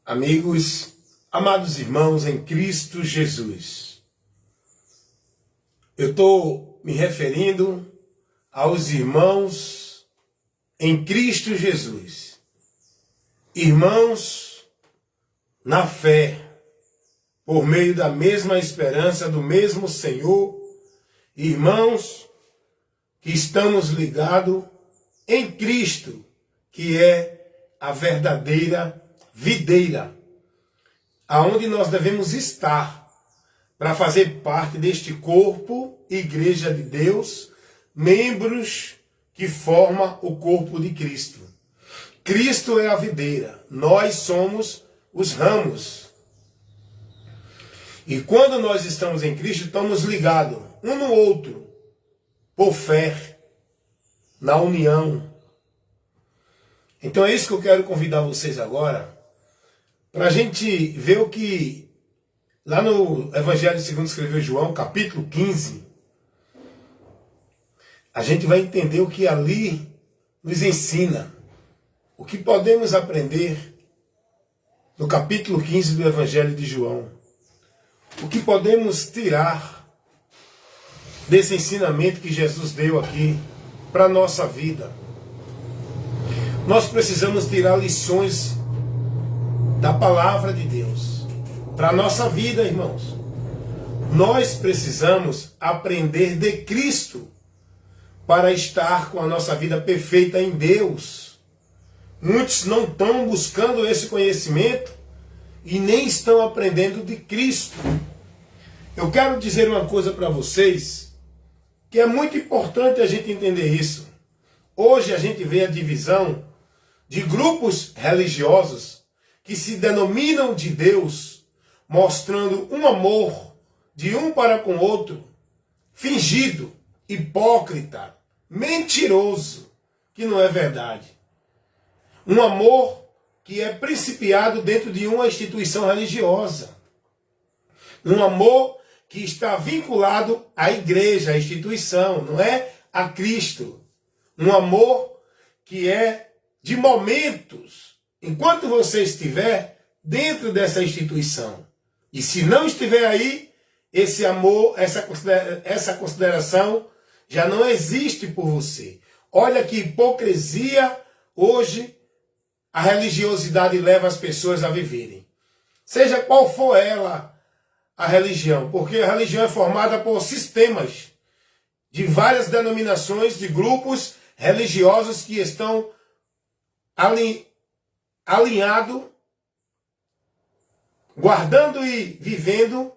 Amigos, amados irmãos em Cristo Jesus, eu estou me referindo aos irmãos em Cristo Jesus, irmãos na fé, por meio da mesma esperança do mesmo Senhor, irmãos que estamos ligados em Cristo, que é a verdadeira videira, aonde nós devemos estar para fazer parte deste corpo, igreja de Deus, membros que formam o corpo de Cristo. Cristo é a videira, nós somos os ramos. E quando nós estamos em Cristo, estamos ligados um no outro, por fé, na união. Então é isso que eu quero convidar vocês agora, para a gente ver o que, lá no Evangelho segundo escreveu João, capítulo 15, a gente vai entender o que ali nos ensina, o que podemos aprender no capítulo 15 do Evangelho de João, o que podemos tirar desse ensinamento que Jesus deu aqui para a nossa vida. Nós precisamos tirar lições da palavra de Deus para a nossa vida, irmãos. Nós precisamos aprender de Cristo para estar com a nossa vida perfeita em Deus. Muitos não estão buscando esse conhecimento e nem estão aprendendo de Cristo. Eu quero dizer uma coisa para vocês, que é muito importante a gente entender isso. Hoje a gente vê a divisão de grupos religiosos que se denominam de Deus, mostrando um amor de um para com o outro, fingido, hipócrita, mentiroso, que não é verdade. Um amor que é principiado dentro de uma instituição religiosa. Um amor que está vinculado à igreja, à instituição, não é a Cristo. Um amor que é de momentos, enquanto você estiver dentro dessa instituição. E se não estiver aí, esse amor, essa consideração já não existe por você. Olha que hipocrisia hoje a religiosidade leva as pessoas a viverem. Seja qual for ela, a religião, porque a religião é formada por sistemas de várias denominações, de grupos religiosos que estão alinhado, guardando e vivendo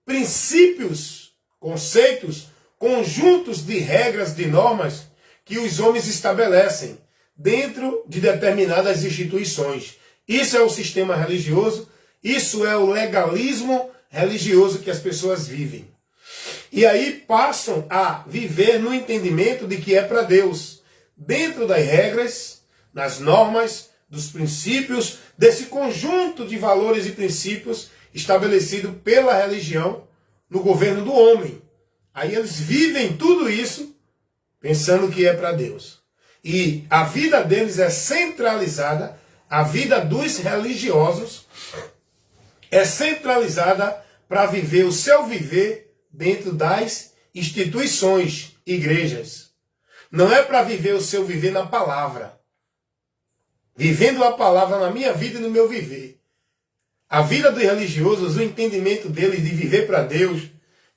princípios, conceitos, conjuntos de regras, de normas que os homens estabelecem dentro de determinadas instituições. Isso é o sistema religioso, isso é o legalismo religioso que as pessoas vivem. E aí passam a viver no entendimento de que é para Deus, dentro das regras, nas normas, dos princípios, desse conjunto de valores e princípios estabelecido pela religião no governo do homem. Aí eles vivem tudo isso pensando que é para Deus. E a vida deles é centralizada, a vida dos religiosos é centralizada para viver o seu viver dentro das instituições, igrejas. Não é para viver o seu viver na palavra. Vivendo a palavra na minha vida e no meu viver. A vida dos religiosos, o entendimento deles de viver para Deus,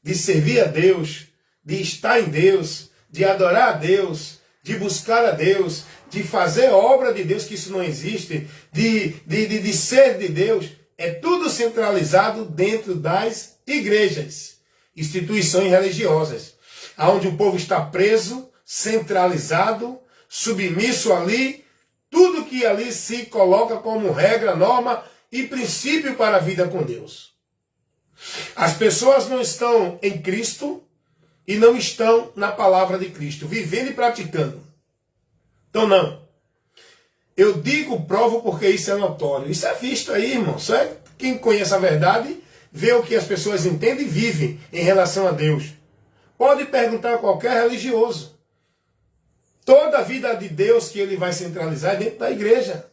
de servir a Deus, de estar em Deus, de adorar a Deus, de buscar a Deus, de fazer obra de Deus, que isso não existe, de ser de Deus, é tudo centralizado dentro das igrejas, instituições religiosas, onde o povo está preso, centralizado, submisso ali, tudo que ali se coloca como regra, norma e princípio para a vida com Deus. As pessoas não estão em Cristo e não estão na palavra de Cristo, vivendo e praticando. Então não. Eu digo, provo porque isso é notório. Isso é visto aí, irmão. Isso é quem conhece a verdade, vê o que as pessoas entendem e vivem em relação a Deus. Pode perguntar a qualquer religioso. Toda a vida de Deus que ele vai centralizar é dentro da igreja.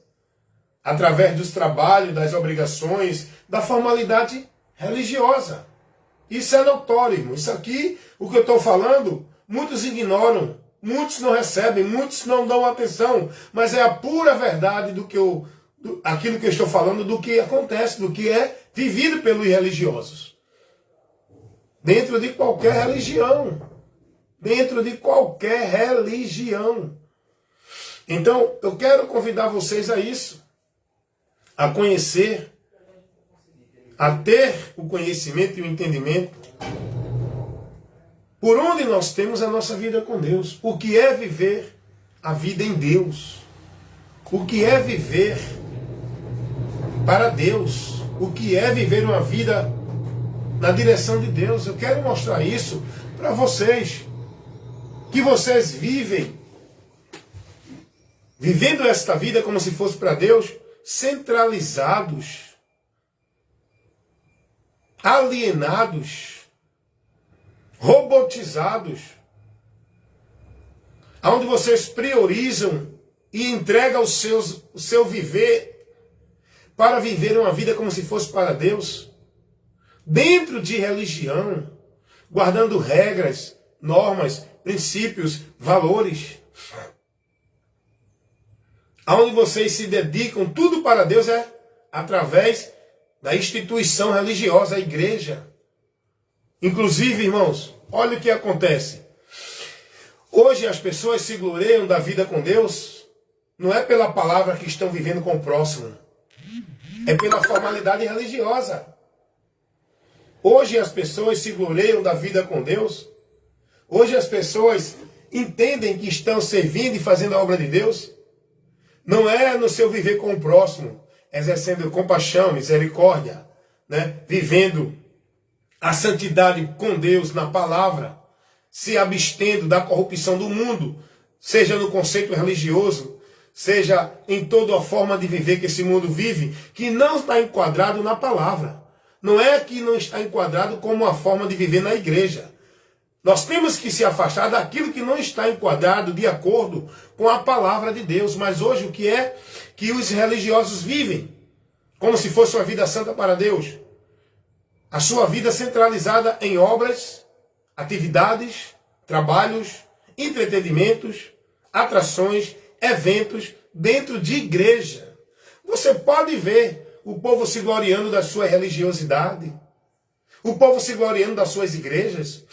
através dos trabalhos, das obrigações, da formalidade religiosa. Isso é notório, irmão. Isso aqui, o que eu estou falando, muitos ignoram, muitos não recebem, muitos não dão atenção, mas é a pura verdade aquilo que eu estou falando, do que acontece, do que é vivido pelos religiosos. Dentro de qualquer religião. Dentro de qualquer religião. Então, eu quero convidar vocês a isso. A conhecer, a ter o conhecimento e o entendimento por onde nós temos a nossa vida com Deus. O que é viver a vida em Deus. O que é viver para Deus. O que é viver uma vida na direção de Deus. Eu quero mostrar isso para vocês. Que vocês vivendo esta vida como se fosse para Deus, centralizados, alienados, robotizados, onde vocês priorizam e entregam o seu viver para viver uma vida como se fosse para Deus, dentro de religião, guardando regras, normas, princípios, valores, aonde vocês se dedicam tudo para Deus é através da instituição religiosa, a igreja. Inclusive, irmãos, olha o que acontece. Hoje as pessoas se gloriam da vida com Deus, não é pela palavra que estão vivendo com o próximo, é pela formalidade religiosa. Hoje as pessoas se gloriam da vida com Deus. Hoje as pessoas entendem que estão servindo e fazendo a obra de Deus. Não é no seu viver com o próximo, exercendo compaixão, misericórdia, né? Vivendo a santidade com Deus na palavra, se abstendo da corrupção do mundo, seja no conceito religioso, seja em toda a forma de viver que esse mundo vive, que não está enquadrado na palavra. Não é que não está enquadrado como uma forma de viver na igreja. Nós temos que se afastar daquilo que não está enquadrado de acordo com a palavra de Deus. Mas hoje o que é que os religiosos vivem? Como se fosse uma vida santa para Deus. A sua vida centralizada em obras, atividades, trabalhos, entretenimentos, atrações, eventos dentro de igreja. Você pode ver o povo se gloriando da sua religiosidade, o povo se gloriando das suas igrejas,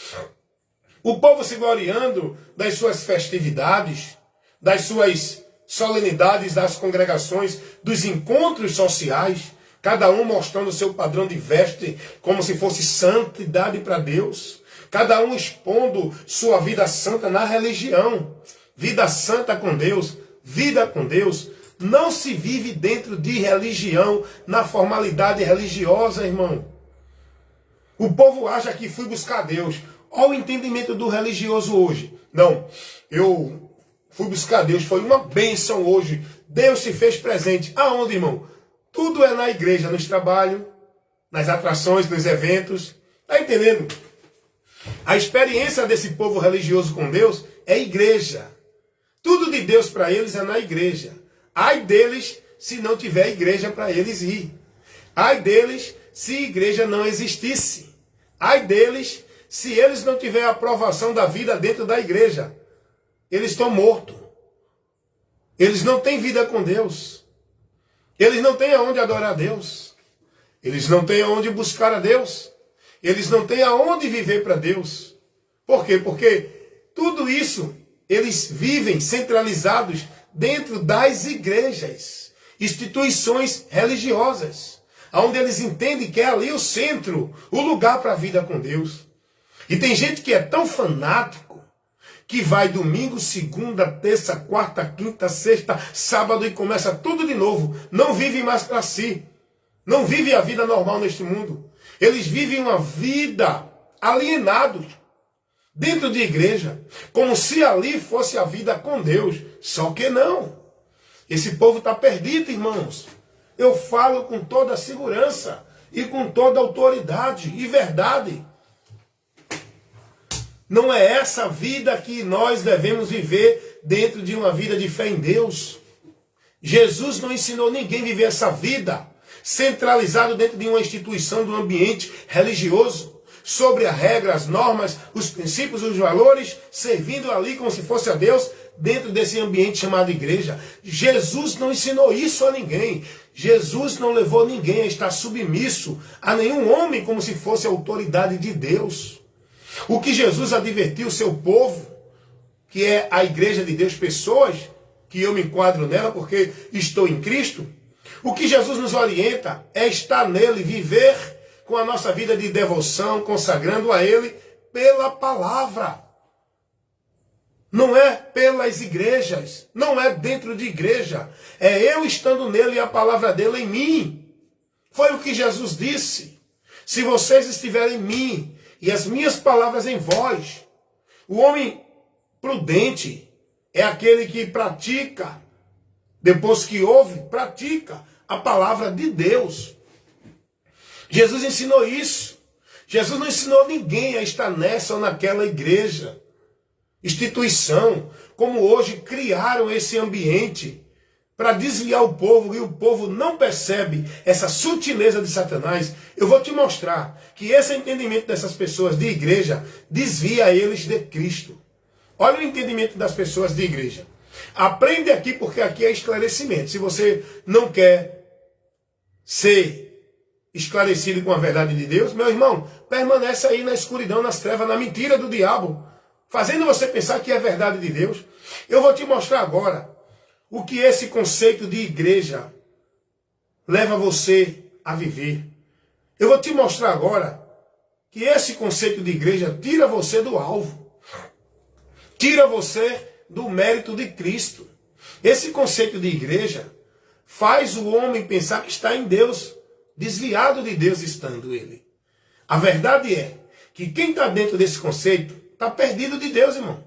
o povo se gloriando das suas festividades, das suas solenidades, das congregações, dos encontros sociais, cada um mostrando o seu padrão de veste como se fosse santidade para Deus, cada um expondo sua vida santa na religião, vida santa com Deus, vida com Deus. Não se vive dentro de religião, na formalidade religiosa, irmão. O povo acha que fui buscar Deus. Olha o entendimento do religioso hoje. Não, eu fui buscar Deus, foi uma bênção hoje. Deus se fez presente. Aonde, irmão? Tudo é na igreja, nos trabalhos, nas atrações, nos eventos. Está entendendo? A experiência desse povo religioso com Deus é igreja. Tudo de Deus para eles é na igreja. Ai deles se não tiver igreja para eles ir. Ai deles se igreja não existisse. Ai deles se eles não tiverem a aprovação da vida dentro da igreja. Eles estão mortos. Eles não têm vida com Deus. Eles não têm aonde adorar a Deus. Eles não têm aonde buscar a Deus. Eles não têm aonde viver para Deus. Por quê? Porque tudo isso eles vivem centralizados dentro das igrejas, instituições religiosas, onde eles entendem que é ali o centro, o lugar para a vida com Deus. E tem gente que é tão fanático que vai domingo, segunda, terça, quarta, quinta, sexta, sábado e começa tudo de novo. Não vive mais para si. Não vive a vida normal neste mundo. Eles vivem uma vida alienados dentro de igreja, como se ali fosse a vida com Deus. Só que não. Esse povo está perdido, irmãos. Eu falo com toda segurança e com toda autoridade e verdade. Não é essa vida que nós devemos viver dentro de uma vida de fé em Deus. Jesus não ensinou ninguém a viver essa vida centralizado dentro de uma instituição, de um ambiente religioso, sobre as regras, as normas, os princípios, os valores, servindo ali como se fosse a Deus, dentro desse ambiente chamado igreja. Jesus não ensinou isso a ninguém. Jesus não levou ninguém a estar submisso a nenhum homem como se fosse a autoridade de Deus. O que Jesus advertiu o seu povo, que é a igreja de Deus, pessoas que eu me enquadro nela porque estou em Cristo, o que Jesus nos orienta é estar nele, viver com a nossa vida de devoção, consagrando a ele pela palavra. Não é pelas igrejas, não é dentro de igreja, é eu estando nele e a palavra dele em mim. Foi o que Jesus disse. Se vocês estiverem em mim e as minhas palavras em vós, o homem prudente é aquele que pratica, depois que ouve, pratica a palavra de Deus. Jesus ensinou isso. Jesus não ensinou ninguém a estar nessa ou naquela igreja, instituição, como hoje criaram esse ambiente para desviar o povo, e o povo não percebe essa sutileza de Satanás. Eu vou te mostrar que esse entendimento dessas pessoas de igreja desvia eles de Cristo. Olha o entendimento das pessoas de igreja. Aprende aqui, porque aqui é esclarecimento. Se você não quer ser esclarecido com a verdade de Deus, meu irmão, permanece aí na escuridão, nas trevas, na mentira do diabo, fazendo você pensar que é verdade de Deus. Eu vou te mostrar agora o que esse conceito de igreja leva você a viver. Eu vou te mostrar agora que esse conceito de igreja tira você do alvo. Tira você do mérito de Cristo. Esse conceito de igreja faz o homem pensar que está em Deus, desviado de Deus estando ele. A verdade é que quem está dentro desse conceito está perdido de Deus, irmão.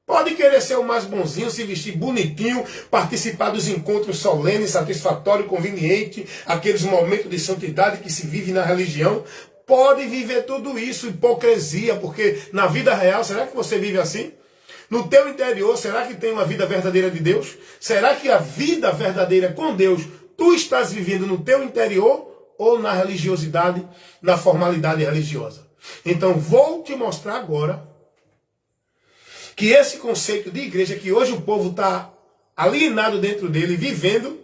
Pode querer ser o mais bonzinho, se vestir bonitinho, participar dos encontros solenes, satisfatório, conveniente, aqueles momentos de santidade que se vive na religião. Pode viver tudo isso, hipocrisia, porque na vida real, será que você vive assim? No teu interior, será que tem uma vida verdadeira de Deus? Será que a vida verdadeira com Deus, tu estás vivendo no teu interior ou na religiosidade, na formalidade religiosa? Então, vou te mostrar agora que esse conceito de igreja, que hoje o povo está alienado dentro dele, vivendo,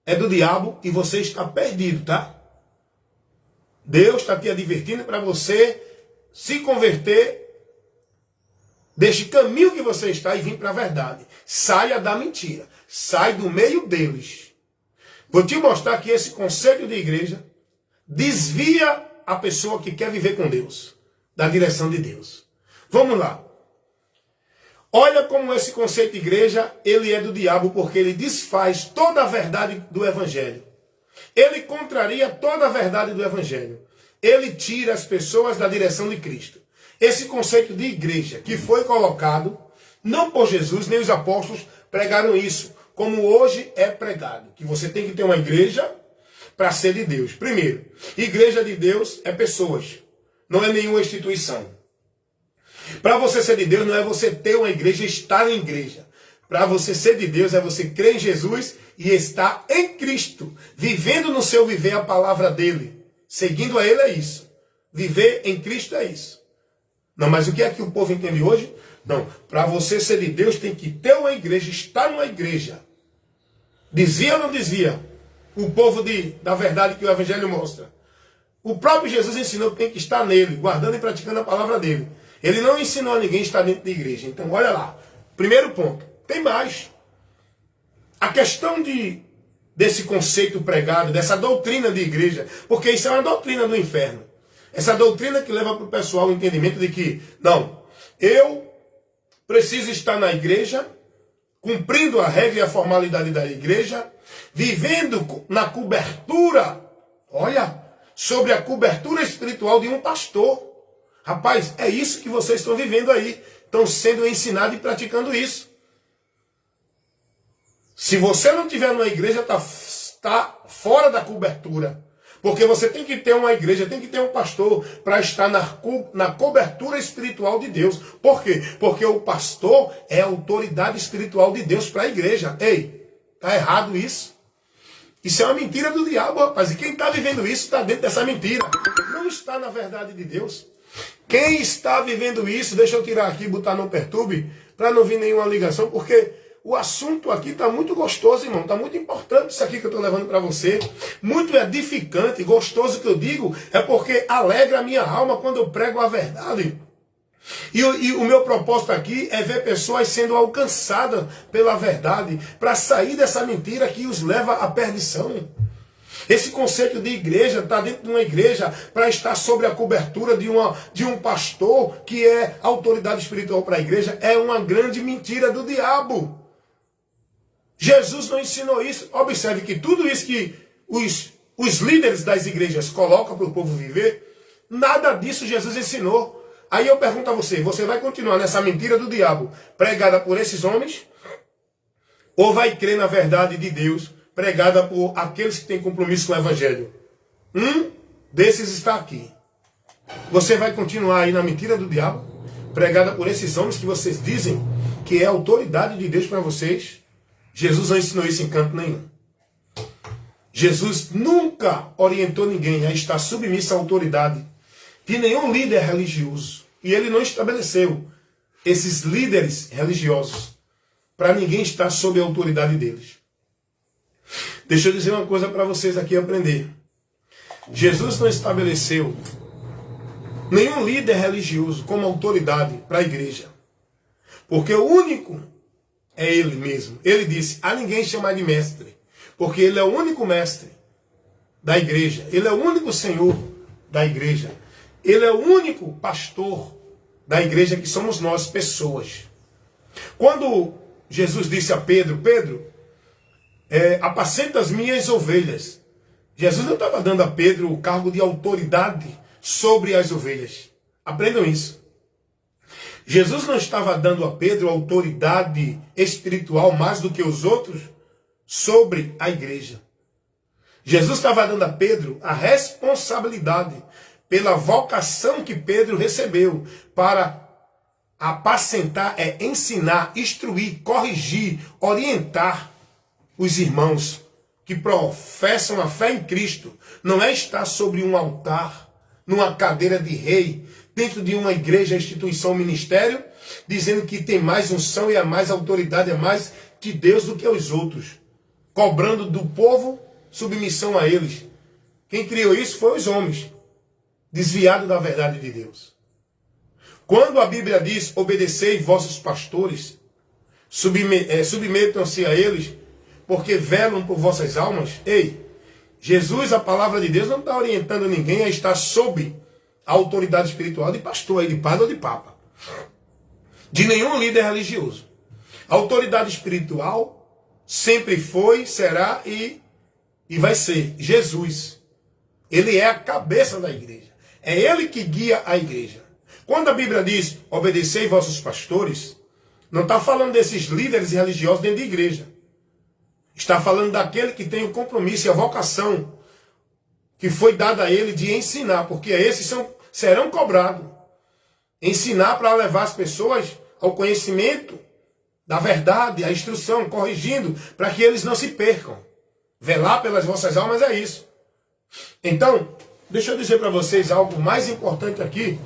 é do diabo e você está perdido, tá? Deus está te advertindo para você se converter deste caminho que você está e vir para a verdade. Saia da mentira. Sai do meio deles. Vou te mostrar que esse conceito de igreja desvia a pessoa que quer viver com Deus, da direção de Deus. Vamos lá. Olha como esse conceito de igreja, ele é do diabo, porque ele desfaz toda a verdade do evangelho. Ele contraria toda a verdade do evangelho. Ele tira as pessoas da direção de Cristo. Esse conceito de igreja que foi colocado, não por Jesus, nem os apóstolos pregaram isso, como hoje é pregado, que você tem que ter uma igreja para ser de Deus. Primeiro, igreja de Deus é pessoas, não é nenhuma instituição. Para você ser de Deus não é você ter uma igreja e estar em igreja. Para você ser de Deus é você crer em Jesus e estar em Cristo, vivendo no seu viver a palavra dele. Seguindo a ele é isso. Viver em Cristo é isso. Não, mas o que é que o povo entende hoje? Não, para você ser de Deus tem que ter uma igreja, estar numa igreja. Desvia ou não desvia? O povo da verdade que o evangelho mostra. O próprio Jesus ensinou que tem que estar nele, guardando e praticando a palavra dele. Ele não ensinou a ninguém a estar dentro da igreja. Então, olha lá. Primeiro ponto. Tem mais. A questão desse conceito pregado, dessa doutrina de igreja, porque isso é uma doutrina do inferno. Essa doutrina que leva para o pessoal o entendimento de que, não, eu preciso estar na igreja, cumprindo a regra e a formalidade da igreja, vivendo na cobertura, olha, sobre a cobertura espiritual de um pastor. Rapaz, é isso que vocês estão vivendo aí. Estão sendo ensinados e praticando isso. Se você não tiver numa igreja, está fora da cobertura. Porque você tem que ter uma igreja, tem que ter um pastor para estar na cobertura espiritual de Deus. Por quê? Porque o pastor é a autoridade espiritual de Deus para a igreja. Ei, Está errado isso. Isso é uma mentira do diabo, rapaz. E quem está vivendo isso está dentro dessa mentira. Não está na verdade de Deus. Quem está vivendo isso, deixa eu tirar aqui e botar no perturbe, para não vir nenhuma ligação, porque o assunto aqui está muito gostoso, irmão. Está muito importante isso aqui que eu estou levando para você. Muito edificante, gostoso que eu digo, é porque alegra a minha alma quando eu prego a verdade. E o meu propósito aqui é ver pessoas sendo alcançadas pela verdade, para sair dessa mentira que os leva à perdição. Esse conceito de igreja, está dentro de uma igreja para estar sob a cobertura de um pastor que é autoridade espiritual para a igreja, é uma grande mentira do diabo. Jesus não ensinou isso. Observe que tudo isso que os líderes das igrejas colocam para o povo viver, nada disso Jesus ensinou. Aí eu pergunto a você, você vai continuar nessa mentira do diabo pregada por esses homens? Ou vai crer na verdade de Deus pregada por aqueles que têm compromisso com o evangelho? Um desses está aqui. Você vai continuar aí na mentira do diabo pregada por esses homens que vocês dizem que é a autoridade de Deus para vocês? Jesus não ensinou isso em canto nenhum. Jesus nunca orientou ninguém a estar submisso à autoridade de nenhum líder religioso. E ele não estabeleceu esses líderes religiosos para ninguém estar sob a autoridade deles. Deixa eu dizer uma coisa para vocês aqui aprender. Jesus não estabeleceu nenhum líder religioso como autoridade para a igreja. Porque o único é ele mesmo. Ele disse, a ninguém chamar de mestre. Porque ele é o único mestre da igreja. Ele é o único senhor da igreja. Ele é o único pastor da igreja, que somos nós, pessoas. Quando Jesus disse a Pedro, Pedro, apacenta as minhas ovelhas. Jesus não estava dando a Pedro o cargo de autoridade sobre as ovelhas. Aprendam isso. Jesus não estava dando a Pedro autoridade espiritual mais do que os outros sobre a igreja. Jesus estava dando a Pedro a responsabilidade pela vocação que Pedro recebeu para apacentar, ensinar, instruir, corrigir, orientar os irmãos que professam a fé em Cristo. Não é estar sobre um altar, numa cadeira de rei, dentro de uma igreja, instituição, ministério, dizendo que tem mais unção e a mais autoridade, é mais de Deus do que os outros, cobrando do povo submissão a eles. Quem criou isso foi os homens, desviados da verdade de Deus. Quando a Bíblia diz, obedecei vossos pastores, submetam-se a eles, porque velam por vossas almas. Ei, Jesus, a palavra de Deus, não está orientando ninguém a estar sob a autoridade espiritual de pastor, de padre ou de papa. De nenhum líder religioso. A autoridade espiritual sempre foi, será e vai ser Jesus. Ele é a cabeça da igreja. É ele que guia a igreja. Quando a Bíblia diz, obedecei vossos pastores, não está falando desses líderes religiosos dentro da igreja. Está falando daquele que tem o compromisso e a vocação que foi dada a ele de ensinar, porque esses serão cobrados. Ensinar para levar as pessoas ao conhecimento da verdade, a instrução, corrigindo, para que eles não se percam. Velar pelas vossas almas é isso. Então, deixa eu dizer para vocês algo mais importante aqui,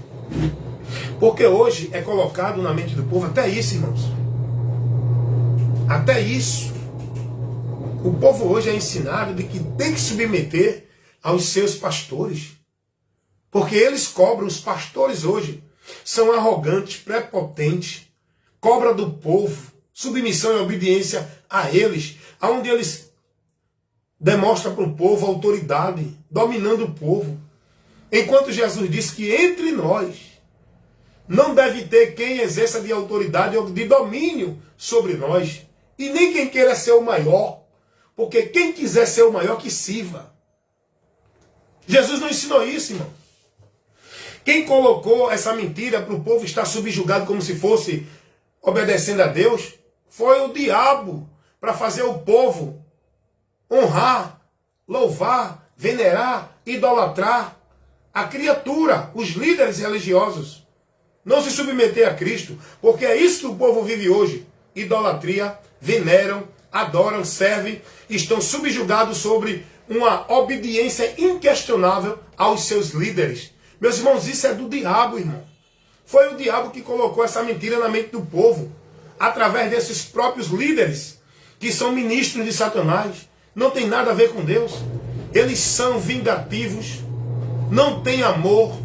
porque hoje é colocado na mente do povo até isso, irmãos. Até isso. O povo hoje é ensinado de que tem que submeter aos seus pastores. Porque eles cobram, os pastores hoje são arrogantes, prepotentes, cobra do povo, submissão e obediência a eles, onde eles demonstram para o povo autoridade, dominando o povo. Enquanto Jesus disse que entre nós não deve ter quem exerça de autoridade ou de domínio sobre nós, e nem quem queira ser o maior, porque quem quiser ser o maior que sirva. Jesus não ensinou isso, irmão. Quem colocou essa mentira para o povo estar subjugado como se fosse obedecendo a Deus foi o diabo, para fazer o povo honrar, louvar, venerar, idolatrar a criatura, os líderes religiosos. Não se submeter a Cristo, porque é isso que o povo vive hoje. Idolatria, veneram, adoram, servem, estão subjugados sobre uma obediência inquestionável aos seus líderes. Meus irmãos, isso é do diabo, irmão. Foi o diabo que colocou essa mentira na mente do povo, através desses próprios líderes, que são ministros de Satanás. Não tem nada a ver com Deus. Eles são vingativos, não têm amor.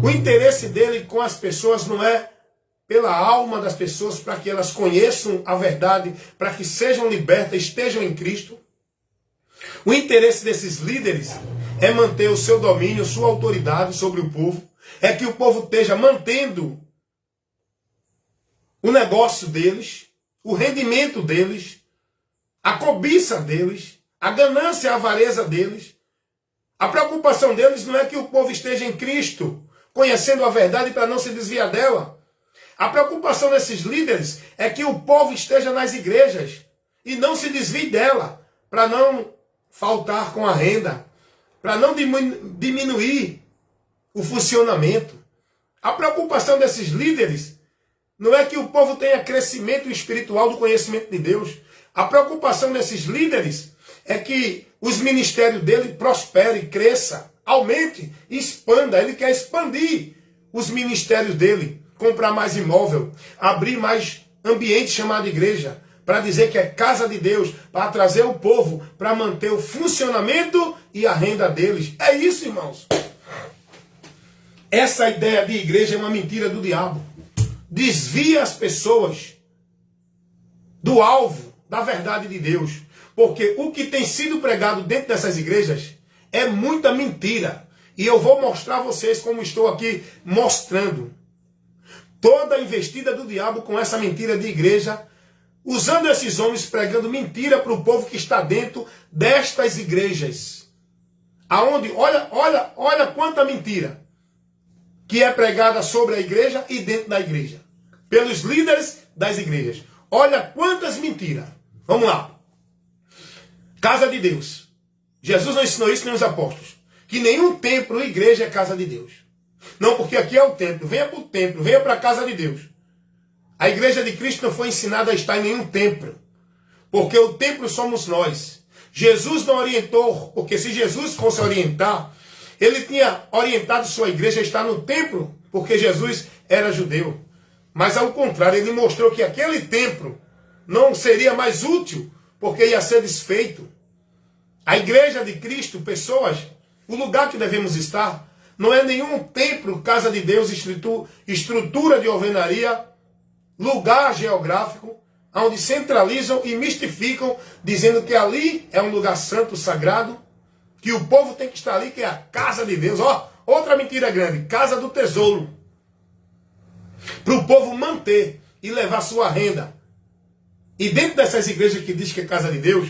O interesse dele com as pessoas não é pela alma das pessoas, para que elas conheçam a verdade, para que sejam libertas, estejam em Cristo. O interesse desses líderes é manter o seu domínio, sua autoridade sobre o povo. É que o povo esteja mantendo o negócio deles, o rendimento deles, a cobiça deles, a ganância, a avareza deles. A preocupação deles não é que o povo esteja em Cristo, conhecendo a verdade para não se desviar dela. A preocupação desses líderes é que o povo esteja nas igrejas e não se desvie dela, para não faltar com a renda, para não diminuir o funcionamento. A preocupação desses líderes não é que o povo tenha crescimento espiritual do conhecimento de Deus. A preocupação desses líderes é que os ministérios dele prosperem, cresça, aumente, expanda. Ele quer expandir os ministérios dele, comprar mais imóvel, abrir mais ambiente chamado igreja, para dizer que é casa de Deus, para trazer o povo, para manter o funcionamento e a renda deles. É isso, irmãos. Essa ideia de igreja é uma mentira do diabo. Desvia as pessoas do alvo, da verdade de Deus. Porque o que tem sido pregado dentro dessas igrejas é muita mentira. E eu vou mostrar a vocês como estou aqui mostrando. Toda a investida do diabo com essa mentira de igreja, usando esses homens pregando mentira para o povo que está dentro destas igrejas. Aonde, olha quanta mentira que é pregada sobre a igreja e dentro da igreja. Pelos líderes das igrejas. Olha quantas mentiras. Vamos lá. Casa de Deus. Jesus não ensinou isso nem os apóstolos. Que nenhum templo ou igreja é casa de Deus. Não, porque aqui é o templo. Venha para o templo, venha para a casa de Deus. A igreja de Cristo não foi ensinada a estar em nenhum templo. Porque o templo somos nós. Jesus não orientou, porque se Jesus fosse orientar, ele tinha orientado sua igreja a estar no templo, porque Jesus era judeu. Mas ao contrário, ele mostrou que aquele templo não seria mais útil, porque ia ser desfeito. A igreja de Cristo, pessoas, o lugar que devemos estar, não é nenhum templo, casa de Deus, estrutura de alvenaria, lugar geográfico, onde centralizam e mistificam, dizendo que ali é um lugar santo, sagrado, que o povo tem que estar ali, que é a casa de Deus. Ó, outra mentira grande, casa do tesouro. Para o povo manter e levar sua renda. E dentro dessas igrejas que diz que é casa de Deus,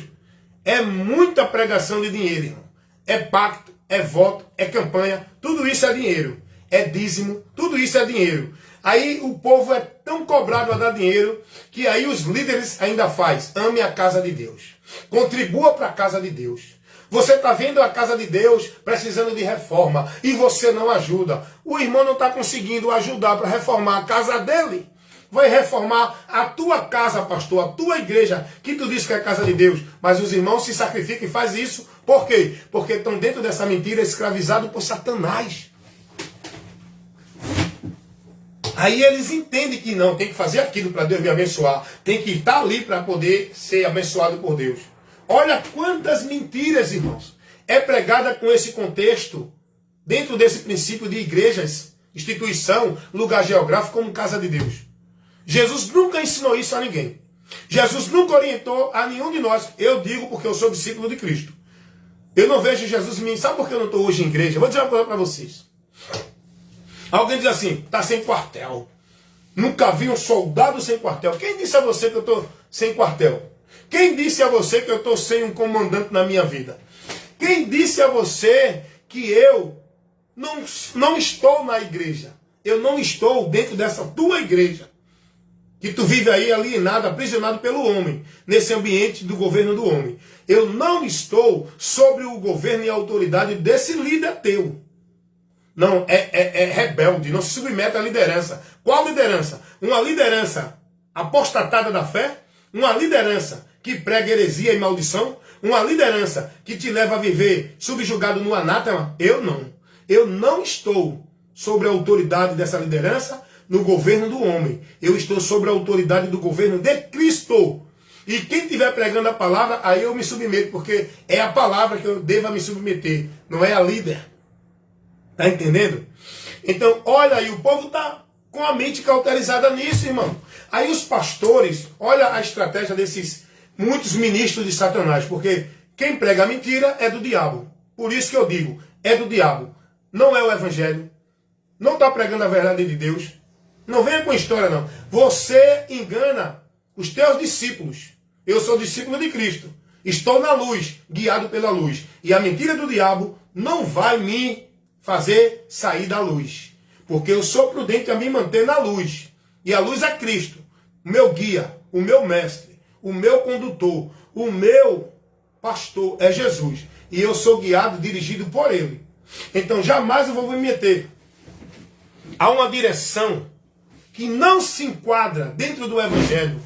é muita pregação de dinheiro, irmão. É pacto, é voto, é campanha, tudo isso é dinheiro. É dízimo, tudo isso é dinheiro. Aí o povo é tão cobrado a dar dinheiro, que aí os líderes ainda faz. Ame a casa de Deus. Contribua para a casa de Deus. Você está vendo a casa de Deus precisando de reforma e você não ajuda. O irmão não está conseguindo ajudar para reformar a casa dele. Vai reformar a tua casa, pastor, a tua igreja, que tu diz que é a casa de Deus. Mas os irmãos se sacrificam e fazem isso. Por quê? Porque estão dentro dessa mentira, escravizados por Satanás. Aí eles entendem que não, tem que fazer aquilo para Deus me abençoar. Tem que estar ali para poder ser abençoado por Deus. Olha quantas mentiras, irmãos, é pregada com esse contexto, dentro desse princípio de igrejas, instituição, lugar geográfico como casa de Deus. Jesus nunca ensinou isso a ninguém. Jesus nunca orientou a nenhum de nós. Eu digo porque eu sou discípulo de Cristo. Eu não vejo Jesus em mim. Sabe por que eu não estou hoje em igreja? Eu vou dizer uma coisa para vocês. Alguém diz assim, está sem quartel. Nunca vi um soldado sem quartel. Quem disse a você que eu estou sem quartel? Quem disse a você que eu estou sem um comandante na minha vida? Quem disse a você que eu não estou na igreja? Eu não estou dentro dessa tua igreja. Que tu vive aí alienado, aprisionado pelo homem. Nesse ambiente do governo do homem. Eu não estou sobre o governo e a autoridade desse líder teu. Não, é rebelde, não se submete à liderança. Qual liderança? Uma liderança apostatada da fé, Uma liderança que prega heresia e maldição? Uma liderança que te leva a viver subjugado no anátema? Eu não. Eu não estou sobre a autoridade dessa liderança no governo do homem. Eu estou sobre a autoridade do governo de Cristo. E quem estiver pregando a palavra, aí eu me submeto, porque é a palavra que eu devo me submeter, não é a líder. Tá entendendo? Então, olha aí, o povo está com a mente cauterizada nisso, irmão. Aí os pastores, olha a estratégia desses muitos ministros de Satanás, porque quem prega a mentira é do diabo. Por isso que eu digo, é do diabo. Não é o evangelho. Não está pregando a verdade de Deus. Não venha com história, não. Você engana os teus discípulos. Eu sou discípulo de Cristo. Estou na luz, guiado pela luz. E a mentira do diabo não vai me fazer sair da luz. Porque eu sou prudente a me manter na luz. E a luz é Cristo. O meu guia, o meu mestre, o meu condutor, o meu pastor é Jesus. E eu sou guiado, dirigido por Ele. Então jamais eu vou me meter a uma direção que não se enquadra dentro do Evangelho,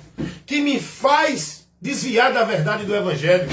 que me faz desviar da verdade do Evangelho,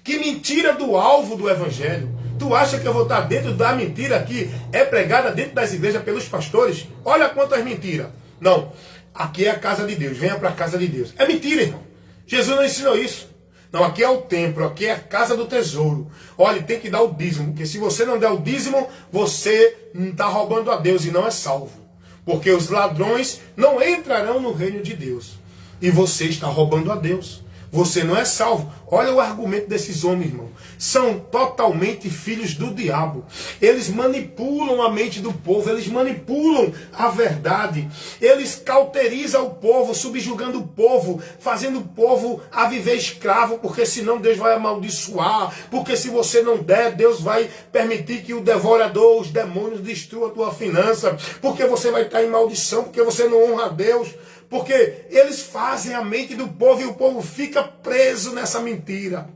que me tira do alvo do Evangelho. Tu acha que eu vou estar dentro da mentira que é pregada dentro das igrejas pelos pastores? Olha quantas mentiras. Não, aqui é a casa de Deus, venha para a casa de Deus. É mentira, irmão. Jesus não ensinou isso. Não, aqui é o templo, aqui é a casa do tesouro. Olha, tem que dar o dízimo, porque se você não der o dízimo, você está roubando a Deus e não é salvo. Porque os ladrões não entrarão no reino de Deus. E você está roubando a Deus. Você não é salvo. Olha o argumento desses homens, irmão. São totalmente filhos do diabo. Eles manipulam a mente do povo. Eles manipulam a verdade. Eles cauterizam o povo, subjugando o povo, fazendo o povo a viver escravo, porque senão Deus vai amaldiçoar. Porque se você não der, Deus vai permitir que o devorador, os demônios, destrua a tua finança. Porque você vai estar em maldição, porque você não honra a Deus. Porque eles fazem a mente do povo e o povo fica preso nessa mentira.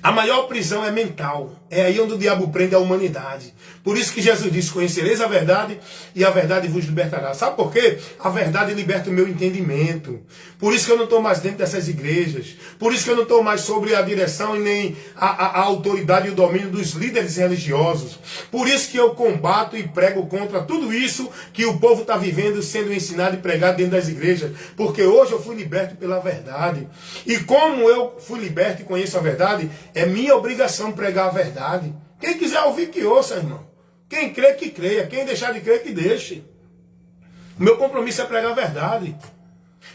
A maior prisão é mental. É aí onde o diabo prende a humanidade. Por isso que Jesus disse, conhecereis a verdade e a verdade vos libertará. Sabe por quê? A verdade liberta o meu entendimento. Por isso que eu não estou mais dentro dessas igrejas. Por isso que eu não estou mais sobre a direção e nem a autoridade e o domínio dos líderes religiosos. Por isso que eu combato e prego contra tudo isso que o povo está vivendo, sendo ensinado e pregado dentro das igrejas. Porque hoje eu fui liberto pela verdade. E como eu fui liberto e conheço a verdade, é minha obrigação pregar a verdade. Quem quiser ouvir, que ouça, irmão. Quem crê, que creia. Quem deixar de crer, que deixe. O meu compromisso é pregar a verdade.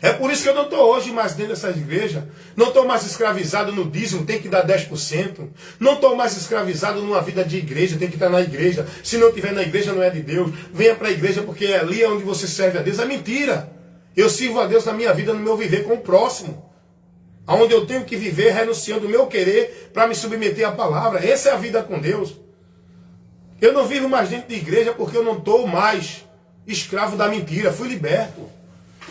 É por isso que eu não estou hoje mais dentro dessas igrejas. Não estou mais escravizado no dízimo, tem que dar 10%. Não estou mais escravizado numa vida de igreja, tem que estar na igreja. Se não estiver na igreja, não é de Deus. Venha para a igreja, porque é ali onde você serve a Deus. É mentira. Eu sirvo a Deus na minha vida, no meu viver com o próximo. Onde eu tenho que viver renunciando o meu querer para me submeter à palavra. Essa é a vida com Deus. Eu não vivo mais dentro de igreja porque eu não estou mais escravo da mentira. Fui liberto.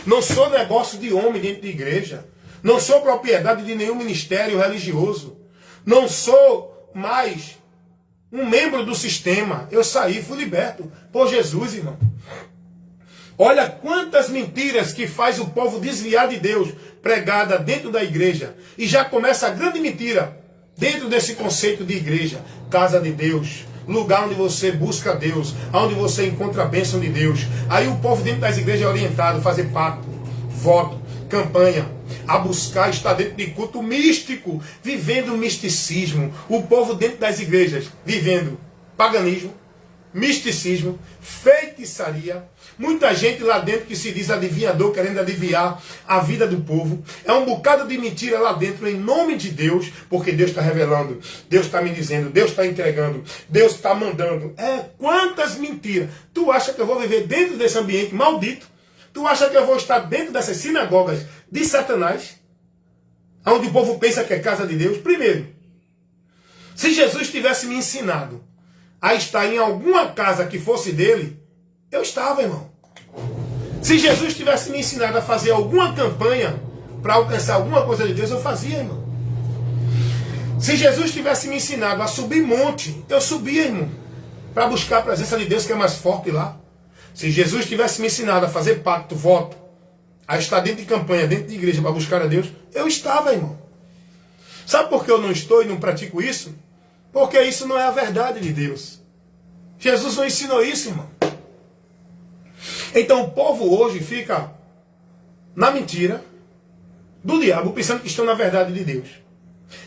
Não sou negócio de homem dentro de igreja. Não sou propriedade de nenhum ministério religioso. Não sou mais um membro do sistema. Eu saí, fui liberto por Jesus, irmão. Olha quantas mentiras que faz o povo desviar de Deus, pregada dentro da igreja. E já começa a grande mentira dentro desse conceito de igreja. Casa de Deus, lugar onde você busca Deus, onde você encontra a bênção de Deus. Aí o povo dentro das igrejas é orientado a fazer pacto, voto, campanha, a buscar estar dentro de culto místico, vivendo misticismo. O povo dentro das igrejas vivendo paganismo, misticismo, feitiçaria. Muita gente lá dentro que se diz adivinhador, querendo adivinhar a vida do povo. É um bocado de mentira lá dentro, em nome de Deus, porque Deus está revelando, Deus está me dizendo, Deus está entregando, Deus está mandando. Quantas mentiras. Tu acha que eu vou viver dentro desse ambiente maldito? Tu acha que eu vou estar dentro dessas sinagogas de Satanás? Onde o povo pensa que é casa de Deus? Primeiro, se Jesus tivesse me ensinado a estar em alguma casa que fosse dele, eu estava, irmão. Se Jesus tivesse me ensinado a fazer alguma campanha para alcançar alguma coisa de Deus, eu fazia, irmão. Se Jesus tivesse me ensinado a subir monte, eu subia, irmão, para buscar a presença de Deus, que é mais forte lá. Se Jesus tivesse me ensinado a fazer pacto, voto, a estar dentro de campanha, dentro de igreja para buscar a Deus? Eu estava, irmão. Sabe por que eu não estou e não pratico isso? Porque isso não é a verdade de Deus. Jesus não ensinou isso, irmão. Então o povo hoje fica na mentira do diabo, pensando que estão na verdade de Deus.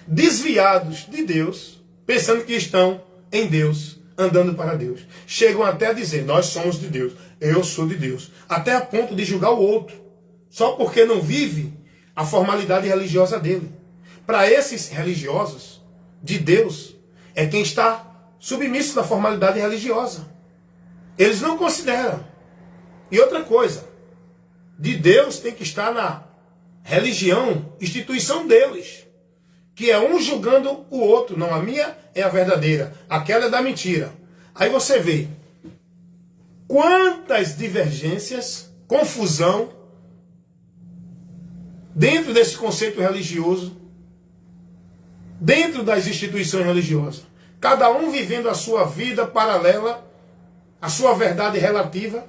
Desviados de Deus, pensando que estão em Deus, andando para Deus. Chegam até a dizer, nós somos de Deus, eu sou de Deus. Até a ponto de julgar o outro, só porque não vive a formalidade religiosa dele. Para esses religiosos, de Deus, é quem está submisso da formalidade religiosa. Eles não consideram. E outra coisa, de Deus tem que estar na religião, instituição deles, que é um julgando o outro. Não, a minha é a verdadeira, aquela é da mentira. Aí você vê quantas divergências, confusão dentro desse conceito religioso, dentro das instituições religiosas. Cada um vivendo a sua vida paralela, a sua verdade relativa.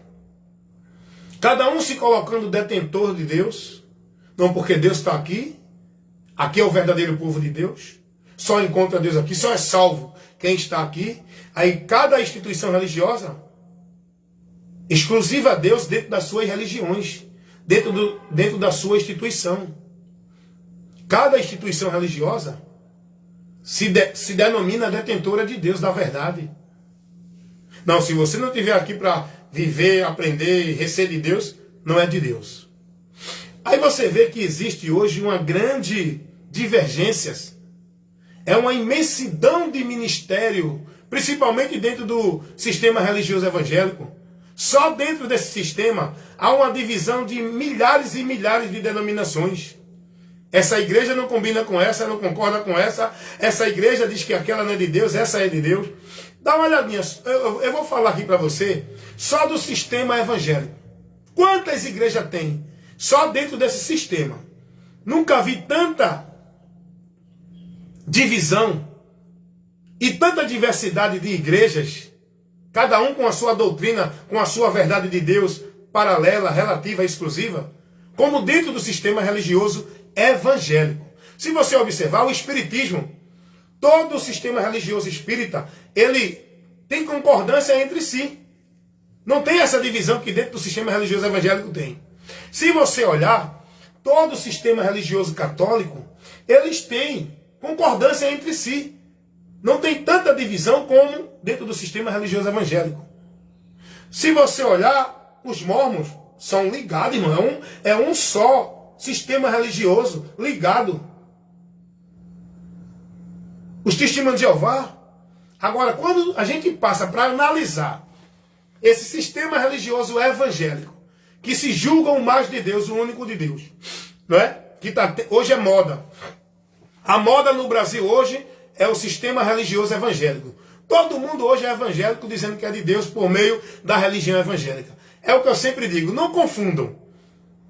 Cada um se colocando detentor de Deus. Não porque Deus está aqui. Aqui é o verdadeiro povo de Deus. Só encontra Deus aqui. Só é salvo quem está aqui. Aí cada instituição religiosa, exclusiva a Deus dentro das suas religiões. Dentro da sua instituição. Cada instituição religiosa se denomina detentora de Deus, da verdade. Não, se você não estiver aqui para viver, aprender e receber de Deus, não é de Deus. Aí você vê que existe hoje uma grande divergências. É uma imensidão de ministério, principalmente dentro do sistema religioso evangélico. Só dentro desse sistema há uma divisão de milhares e milhares de denominações. Essa igreja não combina com essa, não concorda com essa. Essa igreja diz que aquela não é de Deus, essa é de Deus. Dá uma olhadinha, eu vou falar aqui para você, só do sistema evangélico. Quantas igrejas tem? Só dentro desse sistema. Nunca vi tanta divisão e tanta diversidade de igrejas, cada um com a sua doutrina, com a sua verdade de Deus, paralela, relativa, exclusiva, como dentro do sistema religioso evangélico. Se você observar o espiritismo, todo o sistema religioso espírita, ele tem concordância entre si. Não tem essa divisão que dentro do sistema religioso evangélico tem. Se você olhar, todo o sistema religioso católico, eles têm concordância entre si. Não tem tanta divisão como dentro do sistema religioso evangélico. Se você olhar, os mormons são ligados, irmão. É um só sistema religioso ligado. Os testemunhos de Jeová. Agora, quando a gente passa para analisar esse sistema religioso evangélico, que se julgam mais de Deus, o único de Deus, não é? Que hoje é moda. A moda no Brasil hoje é o sistema religioso evangélico. Todo mundo hoje é evangélico, dizendo que é de Deus por meio da religião evangélica. É o que eu sempre digo, não confundam.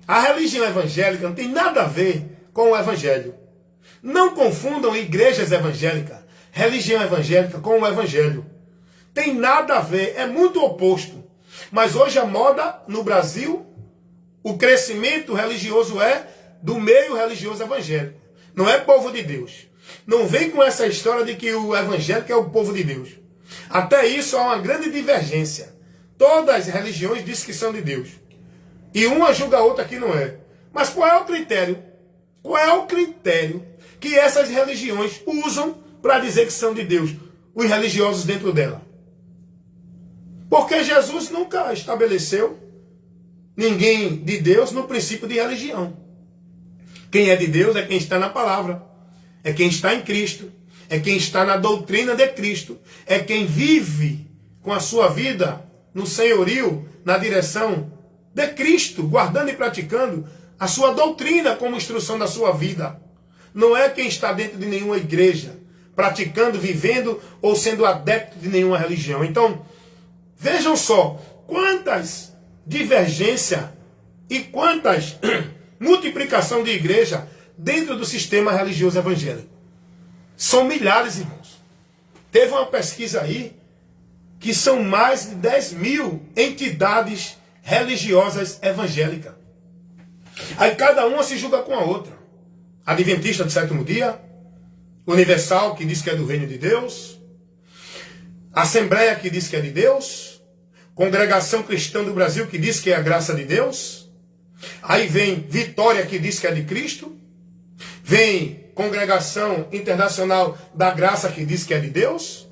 A religião evangélica não tem nada a ver com o evangelho. Não confundam igrejas evangélicas, religião evangélica com o evangelho. Tem nada a ver, é muito oposto. Mas hoje a moda no Brasil, o crescimento religioso é do meio religioso evangélico. Não é povo de Deus. Não vem com essa história de que o evangélico é o povo de Deus. Até isso há uma grande divergência. Todas as religiões dizem que são de Deus. E uma julga a outra que não é. Mas qual é o critério? Qual é o critério que essas religiões usam para dizer que são de Deus? Os religiosos dentro dela. Porque Jesus nunca estabeleceu ninguém de Deus no princípio de religião. Quem é de Deus é quem está na palavra. É quem está em Cristo. É quem está na doutrina de Cristo. É quem vive com a sua vida no senhorio, na direção de Cristo, guardando e praticando a sua doutrina como instrução da sua vida. Não é quem está dentro de nenhuma igreja, praticando, vivendo ou sendo adepto de nenhuma religião. Então, vejam só quantas divergências e quantas multiplicação de igreja dentro do sistema religioso evangélico. São milhares, irmãos. Teve uma pesquisa aí que são mais de 10 mil entidades religiosas evangélicas. Aí cada uma se julga com a outra. Adventista do sétimo dia, Universal, que diz que é do reino de Deus, Assembleia, que diz que é de Deus, Congregação Cristã do Brasil, que diz que é a graça de Deus, aí vem Vitória, que diz que é de Cristo, vem Congregação Internacional da Graça, que diz que é de Deus,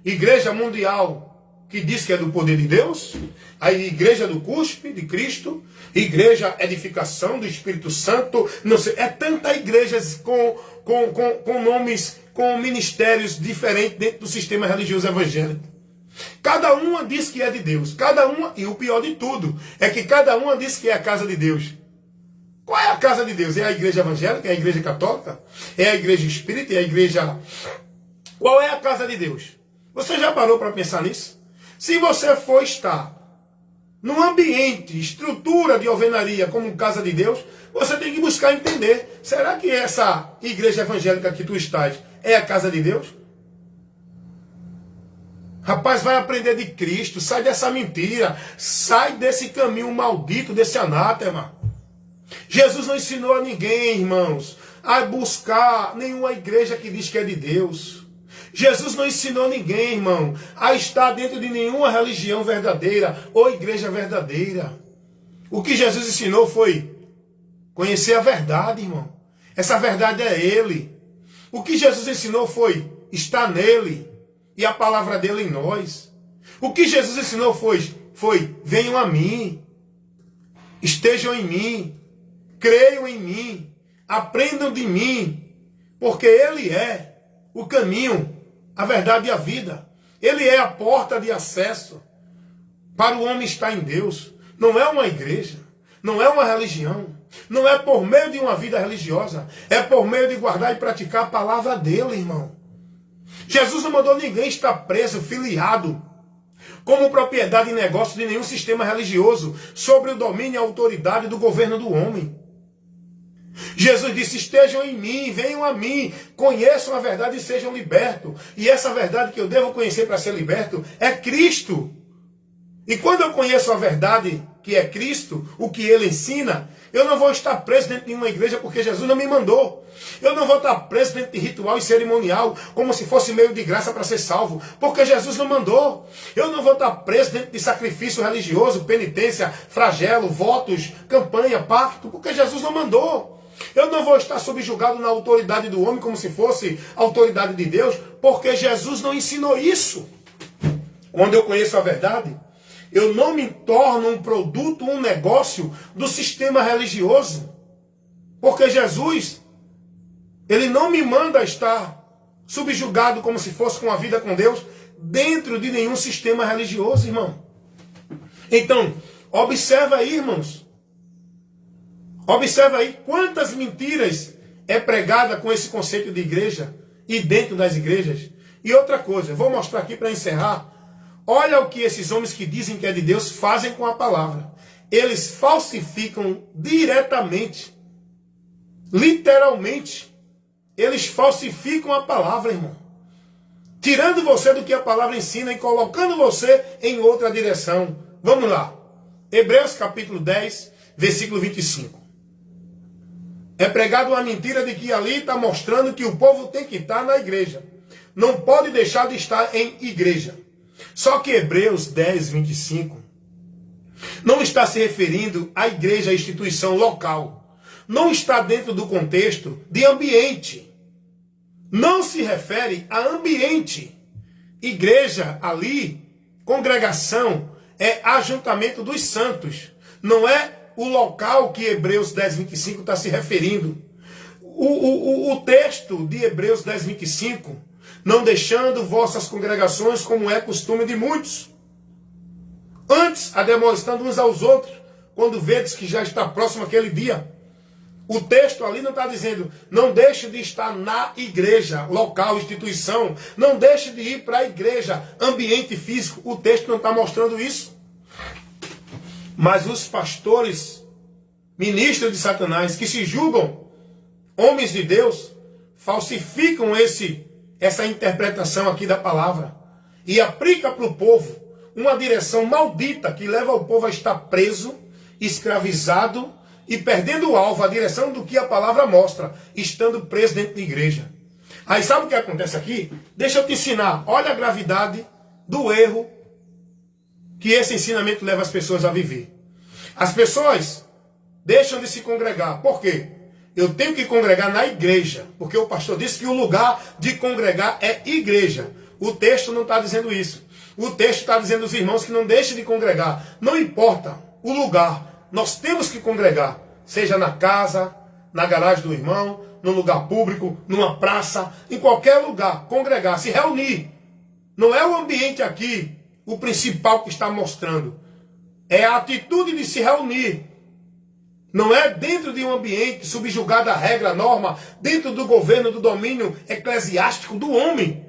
Igreja Mundial, que diz que é do poder de Deus, a Igreja do Cuspe, de Cristo, Igreja Edificação do Espírito Santo, não sei, é tanta igrejas com nomes, com ministérios diferentes dentro do sistema religioso evangélico. Cada uma diz que é de Deus, cada uma, e o pior de tudo, é que cada uma diz que é a casa de Deus. Qual é a casa de Deus? É a igreja evangélica? É a igreja católica? É a igreja espírita? É a igreja... Qual é a casa de Deus? Você já parou para pensar nisso? Se você for estar num ambiente, estrutura de alvenaria como casa de Deus, você tem que buscar entender. Será que essa igreja evangélica que tu estás é a casa de Deus? Rapaz, vai aprender de Cristo. Sai dessa mentira. Sai desse caminho maldito, desse anátema. Jesus não ensinou a ninguém, irmãos, a buscar nenhuma igreja que diz que é de Deus. Jesus não ensinou ninguém, irmão, a estar dentro de nenhuma religião verdadeira ou igreja verdadeira. O que Jesus ensinou foi conhecer a verdade, irmão. Essa verdade é Ele. O que Jesus ensinou foi estar nele e a palavra dele em nós. O que Jesus ensinou foi venham a mim, estejam em mim, creiam em mim, aprendam de mim, porque Ele é o caminho, a verdade e a vida. Ele é a porta de acesso para o homem estar em Deus. Não é uma igreja, não é uma religião, não é por meio de uma vida religiosa, é por meio de guardar e praticar a palavra dele, irmão. Jesus não mandou ninguém estar preso, filiado, como propriedade e negócio de nenhum sistema religioso, sobre o domínio e a autoridade do governo do homem. Jesus disse, estejam em mim, venham a mim, conheçam a verdade e sejam libertos. E essa verdade que eu devo conhecer para ser liberto é Cristo. E quando eu conheço a verdade que é Cristo, o que Ele ensina, eu não vou estar preso dentro de uma igreja porque Jesus não me mandou. Eu não vou estar preso dentro de ritual e cerimonial, como se fosse meio de graça para ser salvo, porque Jesus não mandou. Eu não vou estar preso dentro de sacrifício religioso, penitência, flagelo, votos, campanha, pacto, porque Jesus não mandou. Eu não vou estar subjugado na autoridade do homem como se fosse a autoridade de Deus, porque Jesus não ensinou isso. Quando eu conheço a verdade, eu não me torno um produto, um negócio do sistema religioso. Porque Jesus, Ele não me manda estar subjugado como se fosse com a vida com Deus, dentro de nenhum sistema religioso, irmão. Então, observa aí, irmãos. Observa aí quantas mentiras é pregada com esse conceito de igreja e dentro das igrejas. E outra coisa, vou mostrar aqui para encerrar. Olha o que esses homens que dizem que é de Deus fazem com a palavra. Eles falsificam diretamente, literalmente. Eles falsificam a palavra, irmão. Tirando você do que a palavra ensina e colocando você em outra direção. Vamos lá. Hebreus capítulo 10, versículo 25. É pregado uma mentira de que ali está mostrando que o povo tem que estar na igreja. Não pode deixar de estar em igreja. Só que Hebreus 10, 25 não está se referindo à igreja, à instituição local. Não está dentro do contexto de ambiente. Não se refere a ambiente. Igreja ali, congregação, é ajuntamento dos santos. Não é o local que Hebreus 10, 25 está se referindo. O texto de Hebreus 10, 25, não deixando vossas congregações como é costume de muitos. Antes, ademoestando uns aos outros, quando vedes que já está próximo aquele dia. O texto ali não está dizendo, não deixe de estar na igreja, local, instituição. Não deixe de ir para a igreja, ambiente físico. O texto não está mostrando isso. Mas os pastores, ministros de Satanás, que se julgam homens de Deus, falsificam essa interpretação aqui da palavra e aplica para o povo uma direção maldita que leva o povo a estar preso, escravizado e perdendo o alvo, a direção do que a palavra mostra, estando preso dentro da igreja. Aí sabe o que acontece aqui? Deixa eu te ensinar. Olha a gravidade do erro que esse ensinamento leva as pessoas a viver. As pessoas deixam de se congregar. Por quê? Eu tenho que congregar na igreja, porque o pastor disse que o lugar de congregar é igreja. O texto não está dizendo isso. O texto está dizendo aos irmãos que não deixem de congregar. Não importa o lugar, nós temos que congregar. Seja na casa, na garagem do irmão, num lugar público, numa praça, em qualquer lugar. Congregar, se reunir. Não é o ambiente aqui o principal que está mostrando. É a atitude de se reunir. Não é dentro de um ambiente subjugado à regra, à norma, dentro do governo, do domínio eclesiástico do homem.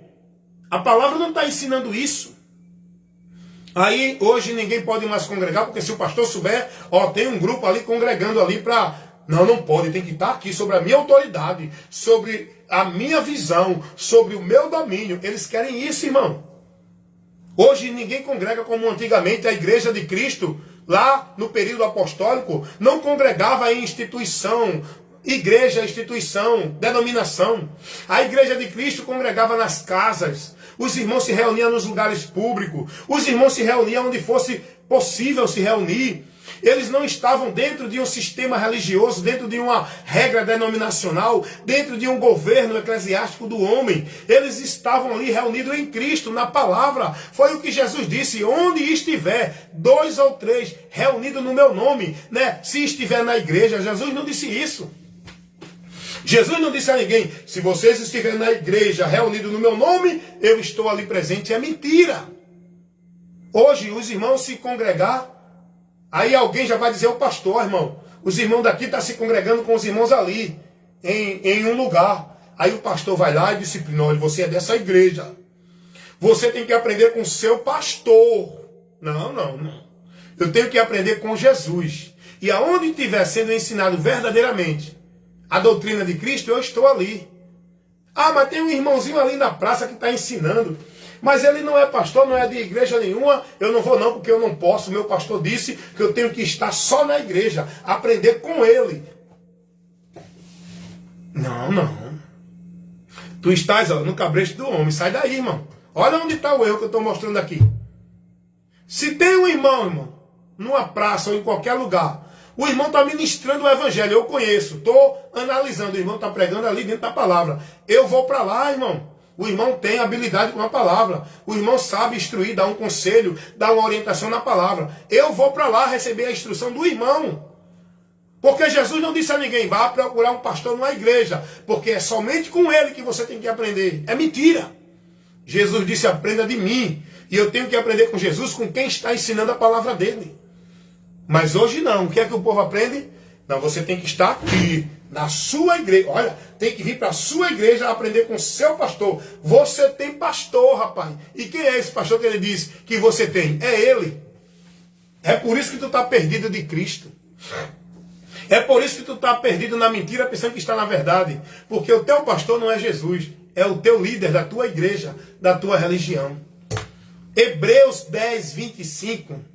A palavra não está ensinando isso. Aí, hoje, ninguém pode mais congregar, porque se o pastor souber, tem um grupo ali congregando ali para... Não pode, tem que estar aqui sobre a minha autoridade, sobre a minha visão, sobre o meu domínio. Eles querem isso, irmão. Hoje ninguém congrega como antigamente a igreja de Cristo, lá no período apostólico, não congregava em instituição, igreja, instituição, denominação. A igreja de Cristo congregava nas casas. Os irmãos se reuniam nos lugares públicos. Os irmãos se reuniam onde fosse possível se reunir. Eles não estavam dentro de um sistema religioso, dentro de uma regra denominacional, dentro de um governo eclesiástico do homem. Eles estavam ali reunidos em Cristo, na palavra. Foi o que Jesus disse: onde estiver 2 ou 3 reunidos no meu nome, né? Se estiver na igreja. Jesus não disse isso. Jesus não disse a ninguém: se vocês estiverem na igreja reunidos no meu nome, eu estou ali presente. É mentira. Hoje os irmãos se congregar, aí alguém já vai dizer: o pastor, irmão, os irmãos daqui estão se congregando com os irmãos ali, em um lugar. Aí o pastor vai lá e disciplina: olha, você é dessa igreja, você tem que aprender com o seu pastor. Não. Eu tenho que aprender com Jesus. E aonde estiver sendo ensinado verdadeiramente a doutrina de Cristo, eu estou ali. Mas tem um irmãozinho ali na praça que está ensinando. Mas ele não é pastor, não é de igreja nenhuma. Eu não vou não, porque eu não posso. Meu pastor disse que eu tenho que estar só na igreja, aprender com ele. Não. Tu estás no cabresto do homem. Sai daí, irmão. Olha onde está o erro que eu estou mostrando aqui. Se tem um irmão, numa praça ou em qualquer lugar, o irmão está ministrando o evangelho, eu conheço, estou analisando, o irmão está pregando ali dentro da palavra. Eu vou para lá, irmão. O irmão tem habilidade com a palavra. O irmão sabe instruir, dar um conselho, dar uma orientação na palavra. Eu vou para lá receber a instrução do irmão. Porque Jesus não disse a ninguém: vá procurar um pastor numa igreja, porque é somente com ele que você tem que aprender. É mentira. Jesus disse: aprenda de mim. E eu tenho que aprender com Jesus, com quem está ensinando a palavra dele. Mas hoje não. O que é que o povo aprende? Não, você tem que estar aqui, na sua igreja. Olha, tem que vir para a sua igreja aprender com o seu pastor. Você tem pastor, rapaz. E quem é esse pastor que ele diz que você tem? É ele. É por isso que tu está perdido de Cristo. É por isso que tu está perdido na mentira, pensando que está na verdade. Porque o teu pastor não é Jesus. É o teu líder da tua igreja, da tua religião. Hebreus 10, 25.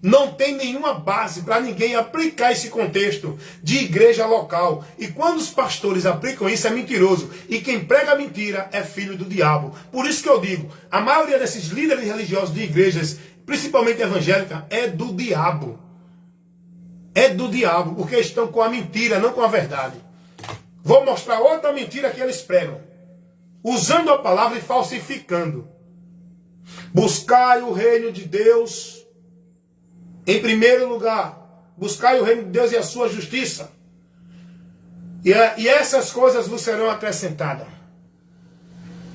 Não tem nenhuma base para ninguém aplicar esse contexto de igreja local. E quando os pastores aplicam isso, é mentiroso. E quem prega mentira é filho do diabo. Por isso que eu digo, a maioria desses líderes religiosos de igrejas, principalmente evangélicas, é do diabo. É do diabo, porque estão com a mentira, não com a verdade. Vou mostrar outra mentira que eles pregam, usando a palavra e falsificando. Buscai o reino de Deus em primeiro lugar. Buscai o reino de Deus e a sua justiça. E essas coisas vos serão acrescentadas.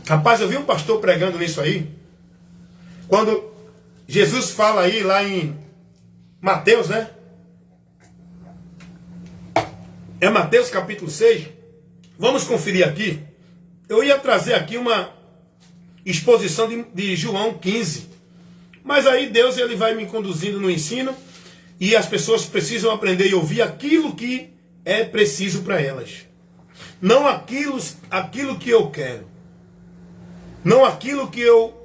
Rapaz, eu vi um pastor pregando nisso aí. Quando Jesus fala aí, lá em Mateus, né? É Mateus capítulo 6. Vamos conferir aqui. Eu ia trazer aqui uma exposição de João 15. Mas aí Deus ele vai me conduzindo no ensino. E as pessoas precisam aprender e ouvir aquilo que é preciso para elas. Não aquilo que eu quero. Não aquilo que eu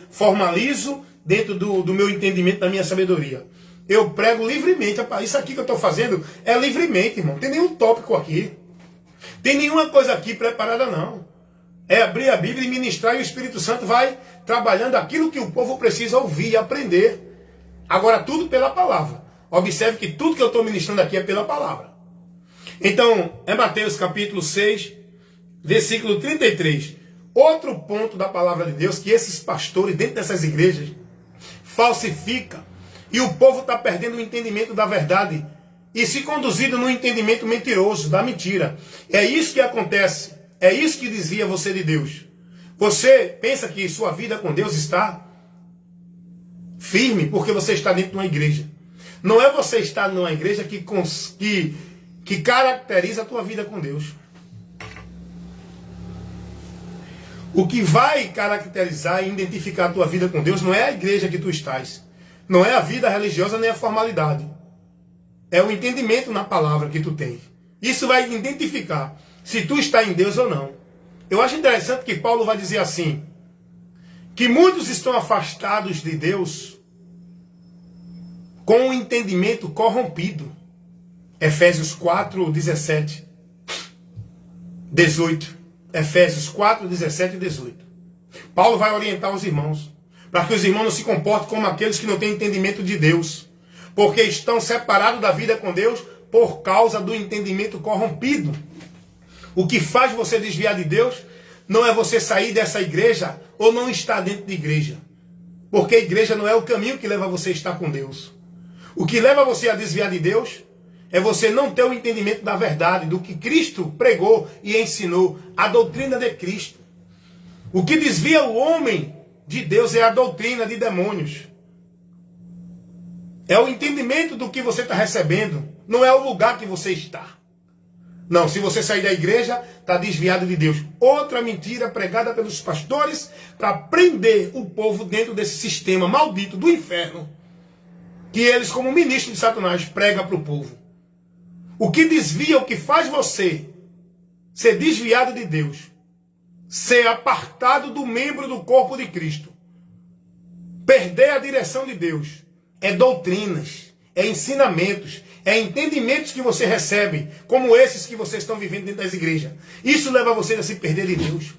formalizo dentro do meu entendimento, da minha sabedoria. eu prego livremente. Isso aqui que eu estou fazendo é livremente, irmão. Não tem nenhum tópico aqui. Tem nenhuma coisa aqui preparada, não. É abrir a Bíblia e ministrar, e o Espírito Santo vai trabalhando aquilo que o povo precisa ouvir e aprender. Agora, tudo pela palavra. Observe que tudo que eu estou ministrando aqui é pela palavra. Então, é Mateus capítulo 6, versículo 33. Outro ponto da palavra de Deus, que esses pastores dentro dessas igrejas falsificam. E o povo está perdendo o entendimento da verdade e se conduzindo no entendimento mentiroso, da mentira. É isso que acontece. É isso que desvia você de Deus. Você pensa que sua vida com Deus está firme porque você está dentro de uma igreja. Não é você estar numa igreja que caracteriza a tua vida com Deus. O que vai caracterizar e identificar a tua vida com Deus não é a igreja que tu estás. Não é a vida religiosa nem a formalidade. É o entendimento na palavra que tu tens. Isso vai identificar se tu está em Deus ou não. Eu acho interessante que Paulo vai dizer assim, que muitos estão afastados de Deus com o entendimento corrompido. Efésios 4, 17, 18. Efésios 4, 17 e 18. Paulo vai orientar os irmãos, para que os irmãos não se comportem como aqueles que não têm entendimento de Deus, porque estão separados da vida com Deus por causa do entendimento corrompido. O que faz você desviar de Deus não é você sair dessa igreja ou não estar dentro de igreja, porque a igreja não é o caminho que leva você a estar com Deus. O que leva você a desviar de Deus é você não ter o entendimento da verdade, do que Cristo pregou e ensinou, a doutrina de Cristo. O que desvia o homem de Deus é a doutrina de demônios. É o entendimento do que você está recebendo, não é o lugar que você está. Não, se você sair da igreja, está desviado de Deus. Outra mentira pregada pelos pastores para prender o povo dentro desse sistema maldito do inferno, que eles, como ministros de Satanás, pregam para o povo. O que desvia, o que faz você ser desviado de Deus, ser apartado do membro do corpo de Cristo, perder a direção de Deus, é doutrinas, é ensinamentos, é entendimentos que você recebe, como esses que vocês estão vivendo dentro das igrejas. Isso leva você a se perder de Deus.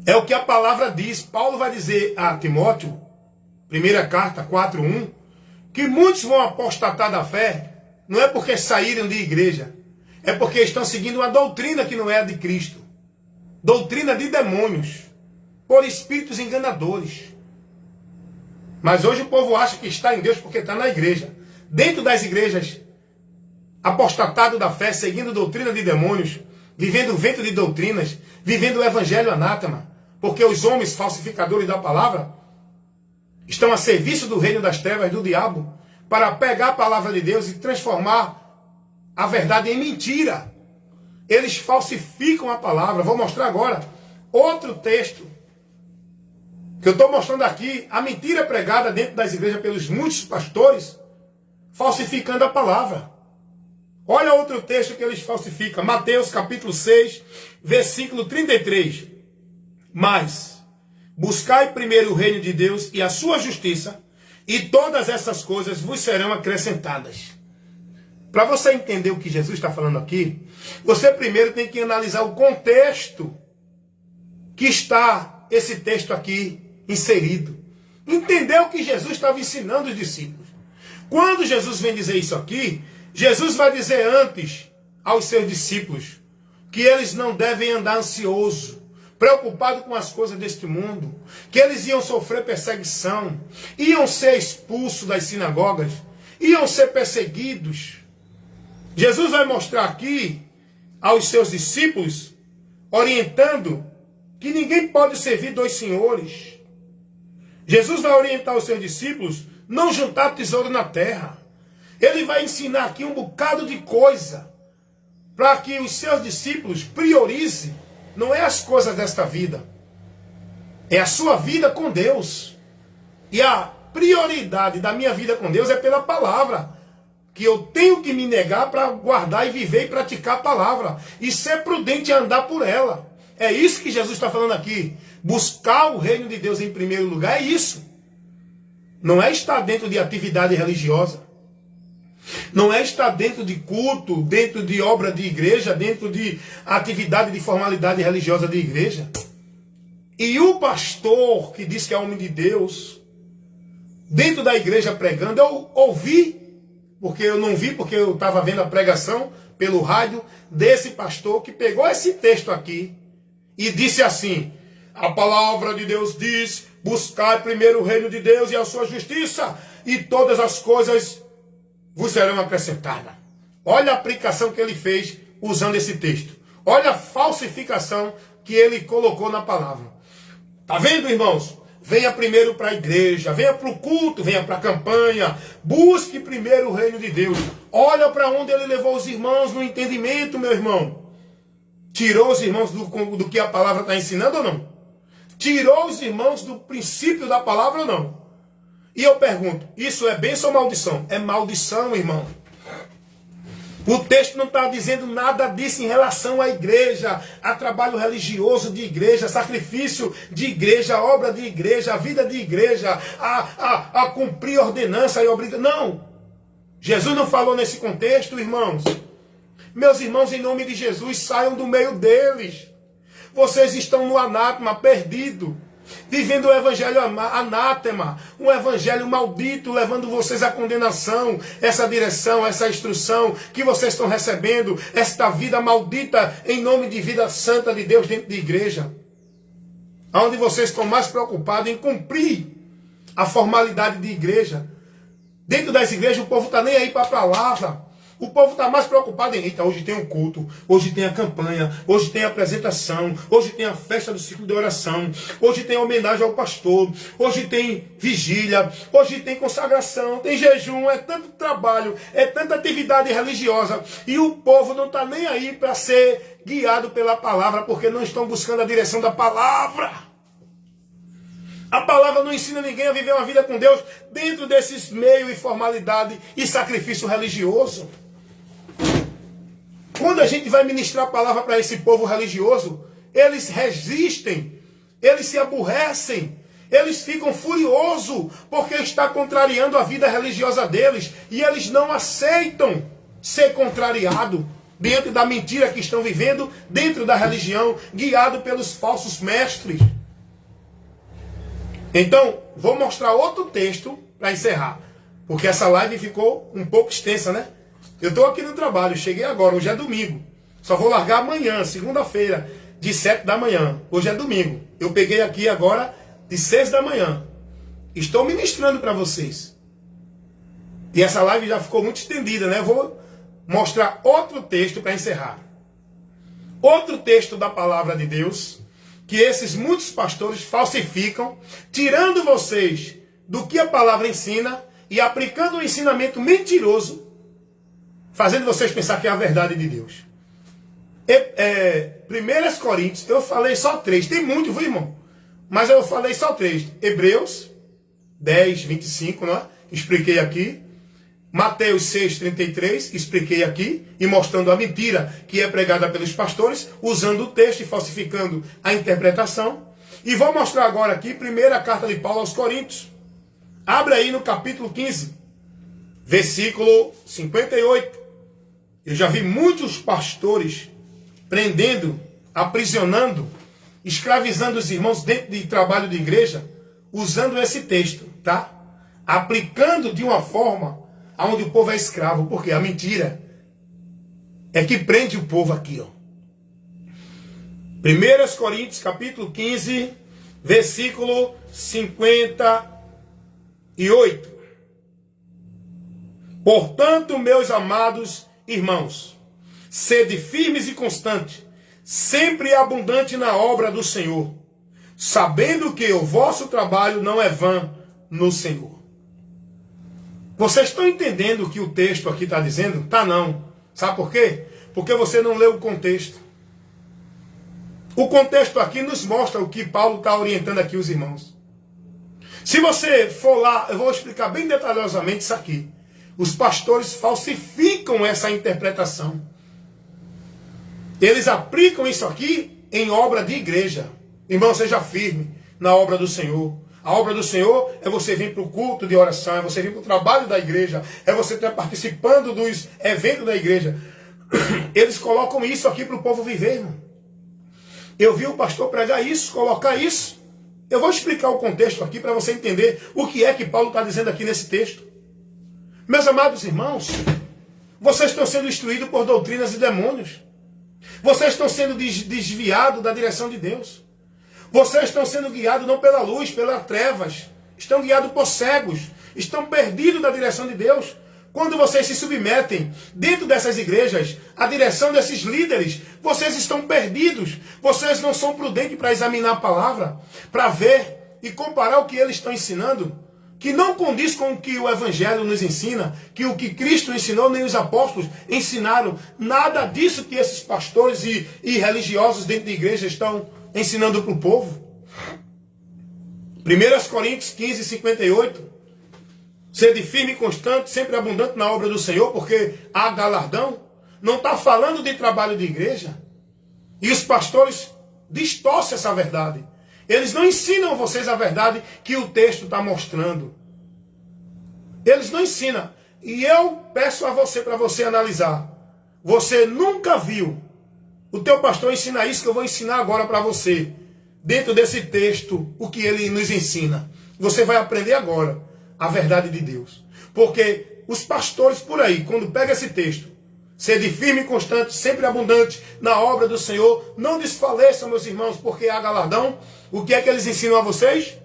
É o que a palavra diz. Paulo vai dizer a Timóteo, primeira carta 4:1, que muitos vão apostatar da fé, não é porque saíram de igreja, é porque estão seguindo uma doutrina que não é a de Cristo. Doutrina de demônios, por espíritos enganadores. Mas hoje o povo acha que está em Deus porque está na igreja. Dentro das igrejas, apostatado da fé, seguindo doutrina de demônios, vivendo o vento de doutrinas, vivendo o evangelho anátema, porque os homens falsificadores da palavra estão a serviço do reino das trevas, do diabo, para pegar a palavra de Deus e transformar a verdade em mentira. Eles falsificam a palavra. Vou mostrar agora outro texto que eu estou mostrando aqui, a mentira pregada dentro das igrejas pelos muitos pastores, falsificando a palavra. Olha outro texto que eles falsificam. Mateus capítulo 6, versículo 33. Mas buscai primeiro o reino de Deus e a sua justiça, e todas essas coisas vos serão acrescentadas. Para você entender o que Jesus está falando aqui, você primeiro tem que analisar o contexto que está esse texto aqui inserido. Entender o que Jesus estava ensinando os discípulos. Quando Jesus vem dizer isso aqui, Jesus vai dizer antes aos seus discípulos que eles não devem andar ansiosos, preocupados com as coisas deste mundo, que eles iam sofrer perseguição, iam ser expulsos das sinagogas, iam ser perseguidos. Jesus vai mostrar aqui aos seus discípulos, orientando que ninguém pode servir dois senhores. Jesus vai orientar os seus discípulos não juntar tesouro na terra. Ele vai ensinar aqui um bocado de coisa para que os seus discípulos priorizem. Não é as coisas desta vida, é a sua vida com Deus. E a prioridade da minha vida com Deus é pela palavra, que eu tenho que me negar para guardar e viver e praticar a palavra, e ser prudente em andar por ela. É isso que Jesus está falando aqui. Buscar o reino de Deus em primeiro lugar é isso. não é estar dentro de atividade religiosa, não é estar dentro de culto, dentro de obra de igreja, dentro de atividade de formalidade religiosa de igreja. E o pastor que diz que é homem de Deus, dentro da igreja pregando, eu ouvi, porque eu não vi, porque eu estava vendo a pregação pelo rádio, desse pastor que pegou esse texto aqui e disse assim: a palavra de Deus diz, buscai primeiro o reino de Deus e a sua justiça, e todas as coisas vos serão acrescentadas. Olha a aplicação que ele fez usando esse texto. Olha a falsificação que ele colocou na palavra. Tá vendo, irmãos? Venha primeiro para a igreja, venha para o culto, venha para a campanha, busque primeiro o reino de Deus. Olha para onde ele levou os irmãos no entendimento, meu irmão. Tirou os irmãos do que a palavra está ensinando ou não? Tirou os irmãos do princípio da palavra ou não? E eu pergunto, isso é bênção ou maldição? É maldição, irmão. O texto não está dizendo nada disso em relação à igreja, a trabalho religioso de igreja, sacrifício de igreja, obra de igreja, a vida de igreja, a cumprir ordenança e obrigação. Não! Jesus não falou nesse contexto, irmãos. Meus irmãos, em nome de Jesus, saiam do meio deles. Vocês estão no anátema, perdido, vivendo o evangelho anátema, um evangelho maldito, levando vocês à condenação. Essa direção, essa instrução que vocês estão recebendo, esta vida maldita em nome de vida santa de Deus dentro de igreja, onde vocês estão mais preocupados em cumprir a formalidade de igreja. Dentro das igrejas o povo está nem aí para a palavra. O povo está mais preocupado em, eita, hoje tem um culto, hoje tem a campanha, hoje tem a apresentação, hoje tem a festa do ciclo de oração, hoje tem a homenagem ao pastor, hoje tem vigília, hoje tem consagração, tem jejum, é tanto trabalho, é tanta atividade religiosa, e o povo não está nem aí para ser guiado pela palavra, porque não estão buscando a direção da palavra. A palavra não ensina ninguém a viver uma vida com Deus dentro desses meios e formalidade e sacrifício religioso. Quando a gente vai ministrar a palavra para esse povo religioso, eles resistem, eles se aborrecem, eles ficam furiosos, porque está contrariando a vida religiosa deles, e eles não aceitam ser contrariado diante da mentira que estão vivendo dentro da religião, guiado pelos falsos mestres. Então, vou mostrar outro texto para encerrar, porque essa live ficou um pouco extensa, né? Eu estou aqui no trabalho, cheguei agora, hoje é domingo. Só vou largar amanhã, segunda-feira, de 7 da manhã. Hoje é domingo. Eu peguei aqui agora de 6 da manhã. Estou ministrando para vocês. E essa live já ficou muito estendida, né? Eu vou mostrar outro texto para encerrar. Outro texto da palavra de Deus, que esses muitos pastores falsificam, tirando vocês do que a palavra ensina e aplicando um ensinamento mentiroso, fazendo vocês pensar que é a verdade de Deus. 1 Coríntios, eu falei só 3, tem muito, viu, irmão? Mas eu falei só 3. Hebreus 10, 25, não é? Expliquei aqui. Mateus 6, 33, expliquei aqui, e mostrando a mentira que é pregada pelos pastores, usando o texto e falsificando a interpretação. E vou mostrar agora aqui, primeira carta de Paulo aos Coríntios. Abre aí no capítulo 15, versículo 58. Eu já vi muitos pastores prendendo, aprisionando, escravizando os irmãos dentro de trabalho de igreja, usando esse texto, tá? Aplicando de uma forma onde o povo é escravo, porque a mentira é que prende o povo aqui, ó. 1 Coríntios, capítulo 15, versículo 58. Portanto, meus amados irmãos, sede firmes e constantes, sempre abundante na obra do Senhor, sabendo que o vosso trabalho não é vã no Senhor. Vocês estão entendendo o que o texto aqui está dizendo? Tá não. Sabe por quê? Porque você não leu o contexto. O contexto aqui nos mostra o que Paulo está orientando aqui os irmãos. Se você for lá, eu vou explicar bem detalhosamente isso aqui. Os pastores falsificam essa interpretação. Eles aplicam isso aqui em obra de igreja. Irmão, seja firme na obra do Senhor. A obra do Senhor é você vir para o culto de oração, é você vir para o trabalho da igreja, é você estar participando dos eventos da igreja. Eles colocam isso aqui para o povo viver, irmão. Eu vi o pastor pregar isso, colocar isso. Eu vou explicar o contexto aqui para você entender o que é que Paulo está dizendo aqui nesse texto. Meus amados irmãos, vocês estão sendo instruídos por doutrinas e demônios. Vocês estão sendo desviados da direção de Deus. Vocês estão sendo guiados não pela luz, pelas trevas. Estão guiados por cegos. Estão perdidos da direção de Deus. Quando vocês se submetem dentro dessas igrejas, à direção desses líderes, vocês estão perdidos. Vocês não são prudentes para examinar a palavra, para ver e comparar o que eles estão ensinando, que não condiz com o que o Evangelho nos ensina, que o que Cristo ensinou, nem os apóstolos ensinaram. Nada disso que esses pastores e religiosos dentro da igreja estão ensinando para o povo. 1 Coríntios 15, 58. Sede firme e constante, sempre abundante na obra do Senhor, porque há galardão. Não está falando de trabalho de igreja. E os pastores distorcem essa verdade. Eles não ensinam vocês a verdade que o texto está mostrando. Eles não ensinam. E eu peço a você, para você analisar. Você nunca viu o teu pastor ensinar isso que eu vou ensinar agora para você. Dentro desse texto, o que ele nos ensina. Você vai aprender agora a verdade de Deus. Porque os pastores por aí, quando pega esse texto, sede firme e constante, sempre abundante na obra do Senhor, não desfaleçam, meus irmãos, porque há galardão. O que é que eles ensinam a vocês?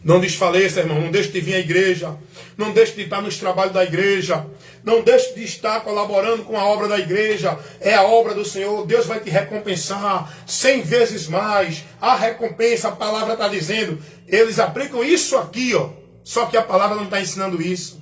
Não desfaleça, irmão, não deixe de vir à igreja, não deixe de estar nos trabalhos da igreja, não deixe de estar colaborando com a obra da igreja, é a obra do Senhor, Deus vai te recompensar 100 vezes mais, a recompensa, a palavra está dizendo. Eles aplicam isso aqui, ó, só que a palavra não está ensinando isso.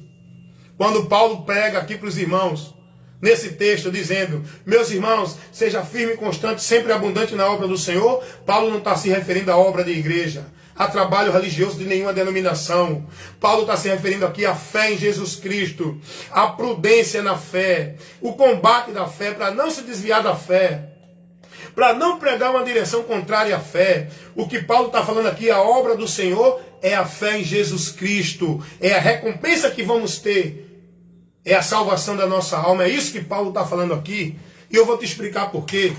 Quando Paulo prega aqui para os irmãos, nesse texto dizendo, meus irmãos, seja firme e constante, sempre abundante na obra do Senhor, Paulo não está se referindo à obra de igreja, a trabalho religioso de nenhuma denominação. Paulo está se referindo aqui à fé em Jesus Cristo, à prudência na fé, o combate da fé, para não se desviar da fé, para não pregar uma direção contrária à fé. O que Paulo está falando aqui, a obra do Senhor, é a fé em Jesus Cristo, é a recompensa que vamos ter, é a salvação da nossa alma. É isso que Paulo está falando aqui, e eu vou te explicar por quê.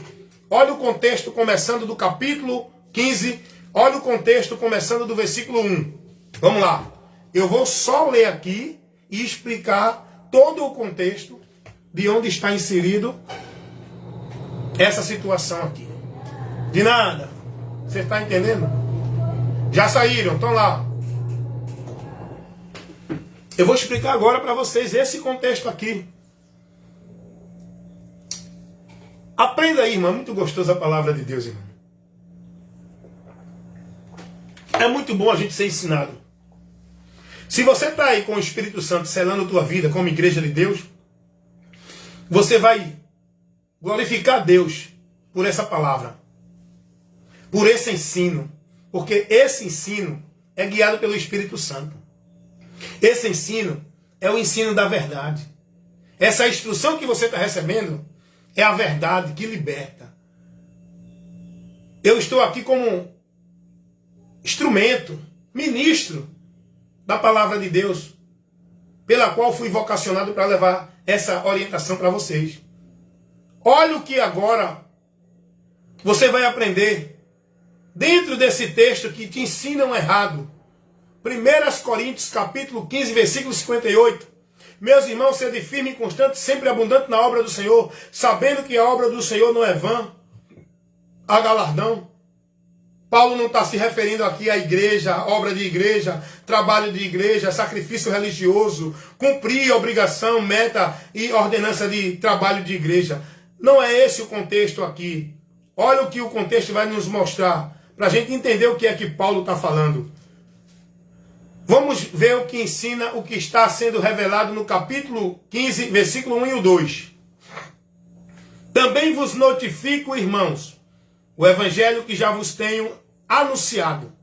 Olha o contexto começando do capítulo 15, olha o contexto começando do versículo 1. Vamos lá. Eu vou só ler aqui e explicar todo o contexto de onde está inserido essa situação aqui. De nada. Você está entendendo? Já saíram, estão lá. Eu vou explicar agora para vocês esse contexto aqui. Aprenda aí, irmão. É muito gostosa a palavra de Deus, irmão. É muito bom a gente ser ensinado. Se você está aí com o Espírito Santo selando a tua vida como igreja de Deus, você vai glorificar a Deus por essa palavra, por esse ensino, porque esse ensino é guiado pelo Espírito Santo. Esse ensino é o ensino da verdade. Essa instrução que você está recebendo é a verdade que liberta. Eu estou aqui como instrumento, ministro da palavra de Deus, pela qual fui vocacionado para levar essa orientação para vocês. Olha o que agora você vai aprender dentro desse texto que te ensinam errado. 1 Coríntios capítulo 15, versículo 58. Meus irmãos, sede firme e constante, sempre abundante na obra do Senhor, sabendo que a obra do Senhor não é vã, há galardão. Paulo não está se referindo aqui à igreja, obra de igreja, trabalho de igreja, sacrifício religioso, cumprir a obrigação, meta e ordenança de trabalho de igreja. Não é esse o contexto aqui. Olha o que o contexto vai nos mostrar, para a gente entender o que é que Paulo está falando. Vamos ver o que ensina, o que está sendo revelado no capítulo 15, versículo 1 e o 2. Também vos notifico, irmãos, o evangelho que já vos tenho anunciado,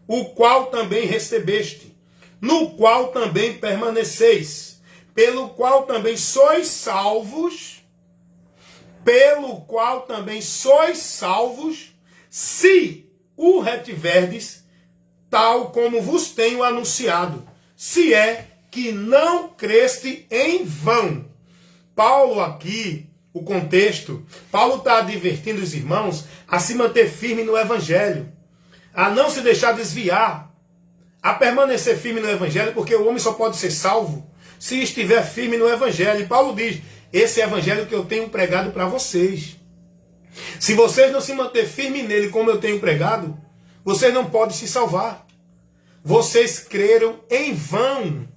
o qual também recebeste, no qual também permaneceis, pelo qual também sois salvos, se o retiverdes tal como vos tenho anunciado, se é que não creste em vão. Paulo aqui, o contexto, Paulo está advertindo os irmãos a se manter firme no Evangelho, a não se deixar desviar, a permanecer firme no Evangelho, porque o homem só pode ser salvo se estiver firme no Evangelho. E Paulo diz, esse Evangelho que eu tenho pregado para vocês. Se vocês não se manter firme nele como eu tenho pregado, vocês não podem se salvar. Vocês creram em vão.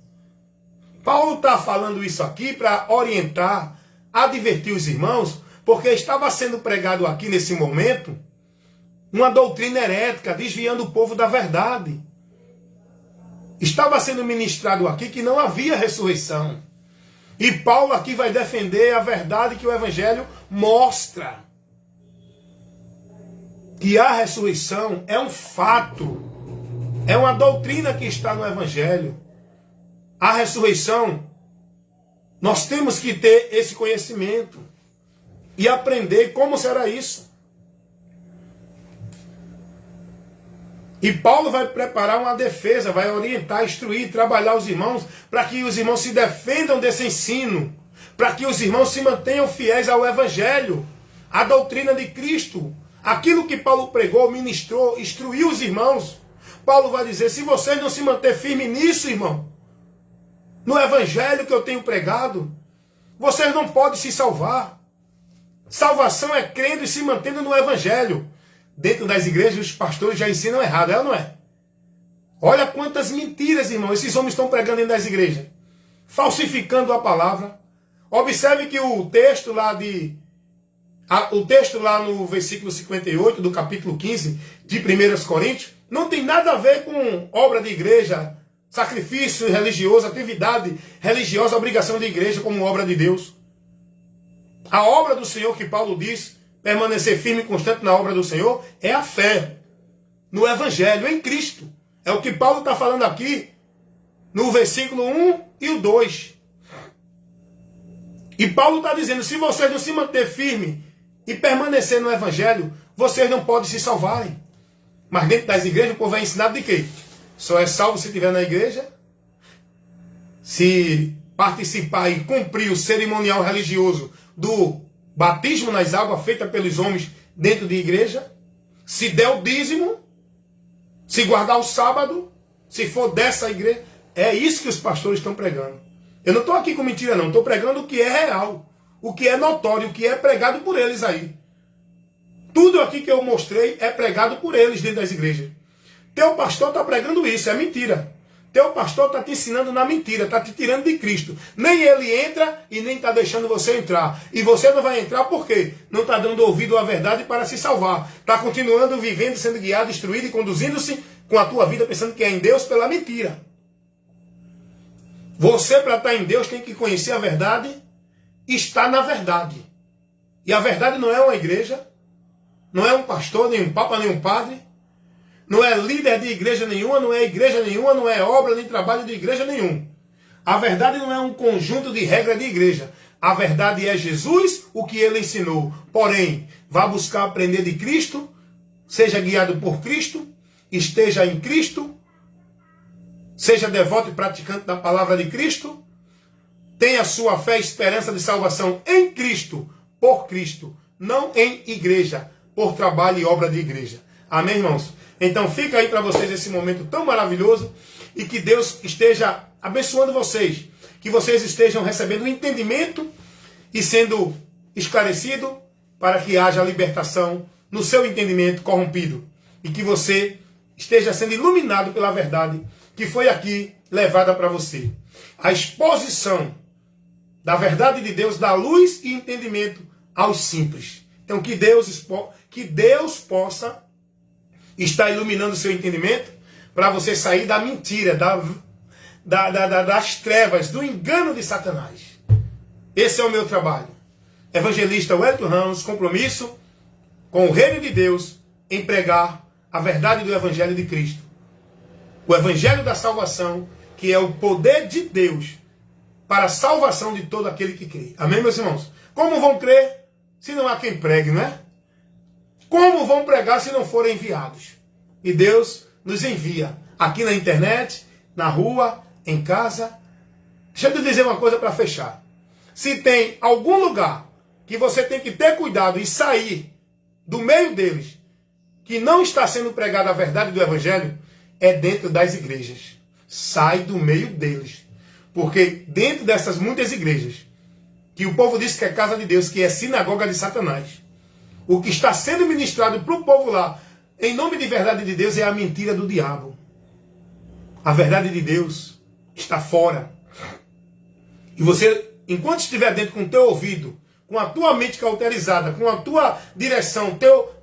Paulo está falando isso aqui para orientar, advertir os irmãos, porque estava sendo pregado aqui nesse momento uma doutrina herética, desviando o povo da verdade. Estava sendo ministrado aqui que não havia ressurreição. E Paulo aqui vai defender a verdade que o Evangelho mostra. Que a ressurreição é um fato. É uma doutrina que está no Evangelho. A ressurreição, nós temos que ter esse conhecimento e aprender como será isso. E Paulo vai preparar uma defesa, vai orientar, instruir, trabalhar os irmãos para que os irmãos se defendam desse ensino, para que os irmãos se mantenham fiéis ao Evangelho, à doutrina de Cristo. Aquilo que Paulo pregou, ministrou, instruiu os irmãos. Paulo vai dizer, se vocês não se manter firmes nisso, irmão, no Evangelho que eu tenho pregado, vocês não podem se salvar. Salvação é crendo e se mantendo no Evangelho. Dentro das igrejas, os pastores já ensinam errado, é ou não é? Olha quantas mentiras, irmão, esses homens estão pregando dentro das igrejas. Falsificando a palavra. Observe que o texto lá no versículo 58 do capítulo 15 de 1 Coríntios não tem nada a ver com obra de igreja, sacrifício religioso, atividade religiosa, obrigação de igreja como obra de Deus. A obra do Senhor que Paulo diz, permanecer firme e constante na obra do Senhor, é a fé no Evangelho, em Cristo. É o que Paulo está falando aqui no versículo 1 e o 2. E Paulo está dizendo, se vocês não se manter firme e permanecer no Evangelho, vocês não podem se salvarem. Mas dentro das igrejas o povo é ensinado de quê? Só é salvo se estiver na igreja, se participar e cumprir o cerimonial religioso do batismo nas águas feita pelos homens dentro de igreja, se der o dízimo, se guardar o sábado, se for dessa igreja. É isso que os pastores estão pregando. Eu não estou aqui com mentira não, estou pregando o que é real, o que é notório, o que é pregado por eles aí. Tudo aqui que eu mostrei é pregado por eles dentro das igrejas. Teu pastor está pregando isso, é mentira. Teu pastor está te ensinando na mentira, está te tirando de Cristo. Nem ele entra e nem está deixando você entrar. E você não vai entrar por quê? Não está dando ouvido à verdade para se salvar. Está continuando vivendo, sendo guiado, instruído e conduzindo-se com a tua vida pensando que é em Deus pela mentira. Você, para estar em Deus, tem que conhecer a verdade e estar na verdade. E a verdade não é uma igreja, não é um pastor, nem um papa, nem um padre. Não é líder de igreja nenhuma, não é igreja nenhuma, não é obra nem trabalho de igreja nenhum. A verdade não é um conjunto de regras de igreja. A verdade é Jesus, o que ele ensinou. Porém, vá buscar aprender de Cristo, seja guiado por Cristo, esteja em Cristo, seja devoto e praticante da palavra de Cristo, tenha sua fé e esperança de salvação em Cristo, por Cristo, não em igreja, por trabalho e obra de igreja. Amém, irmãos? Então fica aí para vocês esse momento tão maravilhoso e que Deus esteja abençoando vocês, que vocês estejam recebendo entendimento e sendo esclarecido para que haja libertação no seu entendimento corrompido e que você esteja sendo iluminado pela verdade que foi aqui levada para você. A exposição da verdade de Deus dá luz e entendimento aos simples. Então que Deus possa estar iluminando o seu entendimento para você sair da mentira, das trevas, do engano de Satanás. Esse é o meu trabalho. Evangelista Wellington Ramos, compromisso com o reino de Deus em pregar a verdade do Evangelho de Cristo. O Evangelho da salvação, que é o poder de Deus para a salvação de todo aquele que crê. Amém, meus irmãos? Como vão crer se não há quem pregue, não é? Como vão pregar se não forem enviados? E Deus nos envia aqui na internet, na rua, em casa. Deixa eu te dizer uma coisa para fechar. Se tem algum lugar que você tem que ter cuidado e sair do meio deles, que não está sendo pregada a verdade do Evangelho, é dentro das igrejas. Sai do meio deles. Porque dentro dessas muitas igrejas, que o povo diz que é casa de Deus, que é sinagoga de Satanás, o que está sendo ministrado para o povo lá, em nome de verdade de Deus, é a mentira do diabo. A verdade de Deus está fora. E você, enquanto estiver dentro com o teu ouvido, com a tua mente cauterizada, com a tua direção,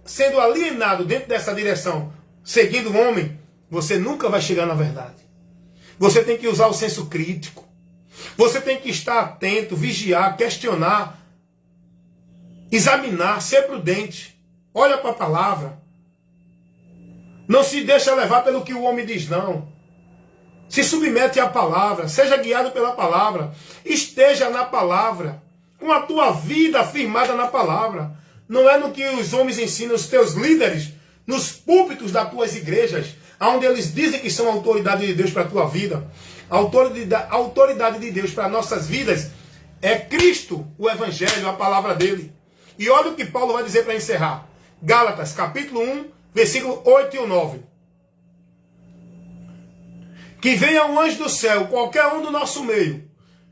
sendo alienado dentro dessa direção, seguindo o homem, você nunca vai chegar na verdade. Você tem que usar o senso crítico. Você tem que estar atento, vigiar, questionar, examinar, ser prudente. Olha para a palavra. Não se deixa levar pelo que o homem diz, não. Se submete à palavra, seja guiado pela palavra, esteja na palavra, com a tua vida firmada na palavra. Não é no que os homens ensinam, os teus líderes, nos púlpitos das tuas igrejas, onde eles dizem que são a autoridade de Deus para a tua vida. A autoridade de Deus para nossas vidas é Cristo, o Evangelho, a palavra dele. E olha o que Paulo vai dizer para encerrar. Gálatas, capítulo 1, versículo 8 e 9. Que venha um anjo do céu, qualquer um do nosso meio,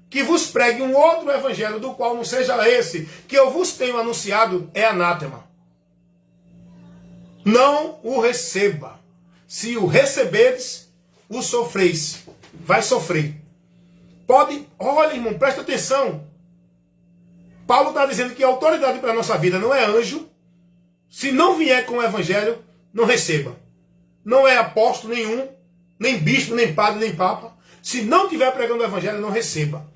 que vos pregue um outro evangelho, do qual não seja esse que eu vos tenho anunciado, é anátema. Não o receba. Se o receberes, o sofreis. Vai sofrer. Olha, irmão, presta atenção. Paulo está dizendo que a autoridade para a nossa vida não é anjo. Se não vier com o evangelho, não receba. Não é apóstolo nenhum, nem bispo, nem padre, nem papa. Se não estiver pregando o evangelho, não receba.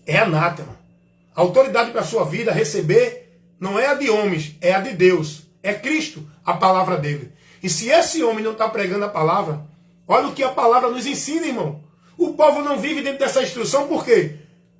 É anátema. A autoridade para a sua vida, receber, não é a de homens, é a de Deus. É Cristo, a palavra dele. E se esse homem não está pregando a palavra, olha o que a palavra nos ensina, irmão. O povo não vive dentro dessa instrução, por quê?